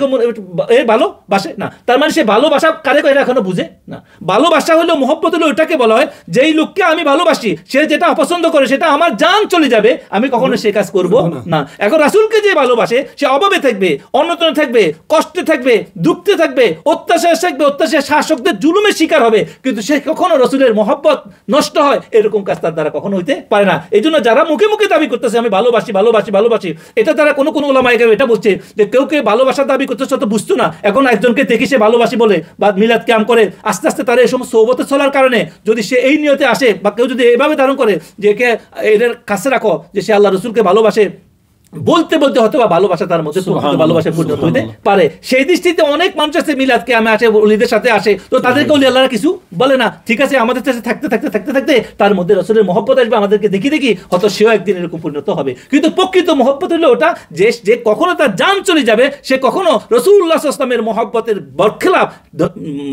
ভালোবাসে না। তার মানে সে ভালোবাসা কারে এটা এখনো বুঝে না। ভালোবাসা হলো, মহব্বত হলো ওটাকে বলা হয় যেই লোককে আমি ভালোবাসি সে যেটা অপছন্দ করে সেটা আমার জান চলে যাবে, আমি কখনো সে কাজ করব না। এখন রাসূলকে যে ভালোবাসে সে অভাবে থাকবে, অন্যতনে থাকবে, কষ্টে থাকবে, দুঃখে থাকবে, অত্যাচার থাকবে, অত্যাচার শাসকদের জুলুমের শিকার হবে, কিন্তু সে কখনো রাসূলের মহব্বত নষ্ট হয় এরকম কাজ তার দ্বারা কখনো হইতে পারে না। এই জন্য যারা মুখে মুখে দাবি করতেছে আমি ভালোবাসি ভালোবাসি ভালোবাসি, এটা তারা কোনো কোনো ওলামায়ে কেরাম এটা বলছে যে কেউ কেউ ভালোবাসার দাবি করতেছে তো বুঝতো না, এখন একজনকে দেখি সে ভালোবাসি বলে বা মিলাদ ক্যাম্প করে, আস্তে আস্তে তারা এই সমস্ত সোহবতে চলার কারণে যদি সে এই নিয়তে আসে বা কেউ যদি এইভাবে ধারণ করে যে কে এদের কাছে রাখো যে সে আল্লাহ রসুলকে ভালোবাসে, বলতে বলতে হয়তো বা ভালোবাসা তার মধ্যে ভালোবাসা পরিণত হতে পারে। সেই দৃষ্টিতে অনেক মানুষ আছে মিলাদকে আমি আসে, ওলিদের সাথে আসে, তো তাদেরকে ওলি আল্লাহরা কিছু বলে না, ঠিক আছে আমাদের সাথে থাকতে থাকতে থাকতে থাকতে তার মধ্যে রসুলের মহব্বত আসবে, আমাদেরকে দেখি দেখি হয়তো সেও একদিন এরকম পরিণত হবে। কিন্তু প্রকৃত মহব্বত হলো ওটা যে যে কখনো তার জান চলে যাবে সে কখনো রাসূলুল্লাহ সাল্লাল্লাহু আলাইহি ওয়াসাল্লামের মহব্বতের বরখেলাফ,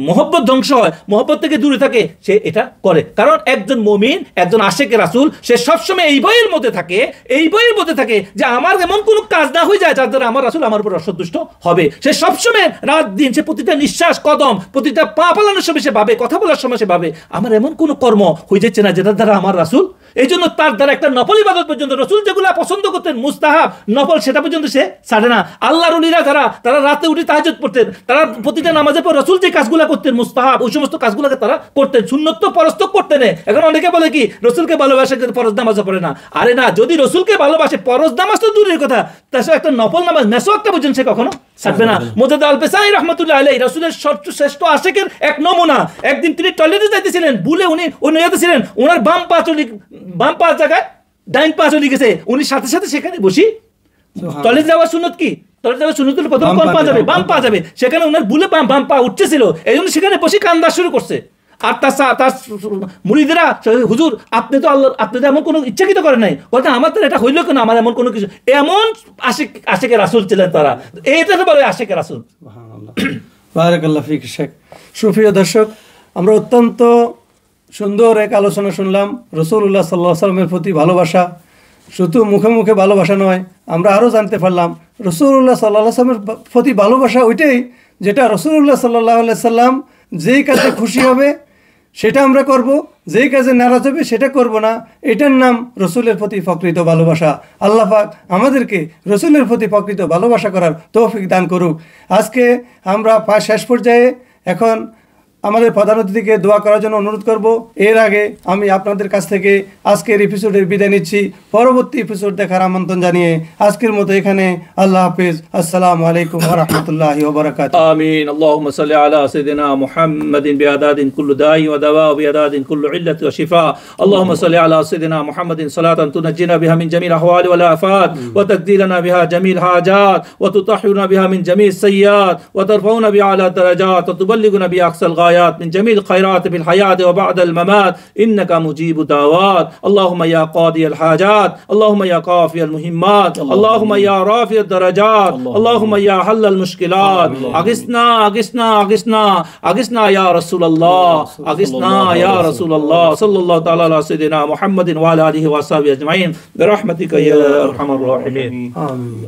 মহব্বত ধ্বংস হয়, মহব্বত থেকে দূরে থাকে, সে এটা করে। কারণ একজন মুমিন, একজন আশিকে রাসূল সে সবসময় এই ভয়ের মধ্যে থাকে, এই ভয়ের মধ্যে থাকে যে আমার এমন কোনো কাজ না হয়ে যায় যার দ্বারা আমার রাসূল আমার উপর অসন্তুষ্ট হবে। সে সবসময় রাত দিন, সে প্রতিটা নিঃশ্বাস কদম, প্রতিটা পা পালানোর সময় সে ভাবে, কথা বলার সময় সে ভাবে আমার এমন কোনো কর্ম হয়ে যাচ্ছে না যেটার দ্বারা আমার রাসূল, এই জন্য তার দ্বারা একটা নফল ইবাদত পর্যন্ত রাসূল যেগুলো পছন্দ করতেন মুস্তাহাব নফল সেটা পর্যন্ত সে ছাড়ে না। আল্লাহর ওলিরা তারা রাতে উঠে তাহাজ্জুদ পড়তেন, তারা প্রতিটা নামাজের পর রাসূল যে কাজগুলো করতেন মুস্তাহাব ওই সমস্ত কাজগুলোকে তারা করতেন, সুন্নত তো ফরজ তো করতেন। এখন অনেকে বলে কি রাসূলকে ভালোবাসে কিন্তু ফরজ নামাজও পড়ে না। আরে না, যদি রাসূলকে ভালোবাসে ফরজ নামাজ তো দূরের কথা, তার সাথে একটা নফল নামাজ মেসওয়াকটা পর্যন্ত সে কখনো ছাড়বে না। মুজাদ্দিদ আল-পেসাই রাহমাতুল্লাহ আলাইহি রাসূলের সর্বশ্রেষ্ঠ আশিকের এক নমুনা। একদিন তিনি টয়লেটে যাইতেছিলেন, ভুলে উনি যাইতেছিলেন, ওনার বাম পা জায়গায় ডাইন পা চলে গেছে, উনি সাথে সাথে সেখানে বসি টয়লেট যাওয়ার সুন্নত কি, টয়লেট যাওয়ার সুন্নত হলো প্রথম কোন পা যাবে, বাম পা যাবে, সেখানে ওনার ভুলে বাম পা উঠতেছিল, এই জন্য সেখানে বসে কান্দা শুরু করছে। আর তার মুরিদেরা হুজুর আপনি তো আল্লাহ, আপনি তো এমন কোনো ইচ্ছাকৃত করেন নাই, বলতে আমার তো এটা হইলো কেন, আমার এমন কোনো কিছু, এমন আশিকে রাসূল ছিলেন তারা, এইটা তো বলে আশিকে রাসূল। বারাকাল্লাহ ফিক শেখ। সুপ্রিয় দর্শক, আমরা অত্যন্ত সুন্দর এক আলোচনা শুনলাম রাসূলুল্লাহ সাল্লাল্লাহু আলাইহি ওয়াসাল্লামের প্রতি ভালোবাসা। শুধু মুখে মুখে ভালোবাসা নয়, আমরা আরও জানতে পারলাম রাসূলুল্লাহ সাল্লাল্লাহু আলাইহি ওয়াসাল্লামের প্রতি ভালোবাসা ওইটাই যেটা রাসূলুল্লাহ সাল্লাল্লাহু আলাইহি ওয়াসাল্লাম যেই কাজে খুশি হবে সেটা আমরা করব, যেই কাজে নারাজ হবে সেটা করব না। এটার নাম রসুলের প্রতি প্রকৃত ভালোবাসা। আল্লাহ পাক আমাদেরকে রসুলের প্রতি প্রকৃত ভালোবাসা করার তৌফিক দান করুক। আজকে আমরা শেষ পর্যায়ে এখন আমাদের প্রধান অতিথিকে দোয়া করার জন্য অনুরোধ করব। এর আগে আমি আপনাদের কাছ থেকে আজকের এপিসোডের বিদায় নিচ্ছি। পরবর্তী এপিসোড দেখার আমন্ত্রণ জানিয়ে আজকের মতো এখানে আল্লাহ হাফেজ। আসসালামু আলাইকুম ওয়া রাহমাতুল্লাহি ওয়া বারাকাতুহু। আমিন। আল্লাহুম্মা সাল্লি আলা সাইয়্যিদিনা মুহাম্মাদিন বিআদাদিন কুল্লু দাই ওয়া দাওয়া বিআদাদিন কুল্লু ইল্লাতি ওয়া শিফা। আল্লাহুম্মা সাল্লি আলা সাইয়্যিদিনা মুহাম্মাদিন সালাতান তুনাজ্জিনা বিহা মিন জামিল আহওয়ালি ওয়াল আফাত ওয়া তাকদিরানা বিহা জামিল হাজাত ওয়া তুতাহহিরুনা বিহা মিন জামিল সাইয়্যাত ওয়া তারফাউনা বিহা আলা দারাজাত ওয়া তুবাল্লিগুনা বিহা আকসাল من جميع الخيرات في الحياة وبعد الممات إنك مجيب الدعوات. اللهم يا قاضي الحاجات، اللهم يا قافي المهمات، اللهم يا رافع الدرجات، اللهم يا حل المشكلات. أغثنا أغثنا أغثنا أغثنا يا رسول الله، أغثنا يا رسول الله. صلى الله تعالى على سيدنا محمد وعلى آله وصحبه أجمعين برحمتك يا أرحم الراحمين. آمين.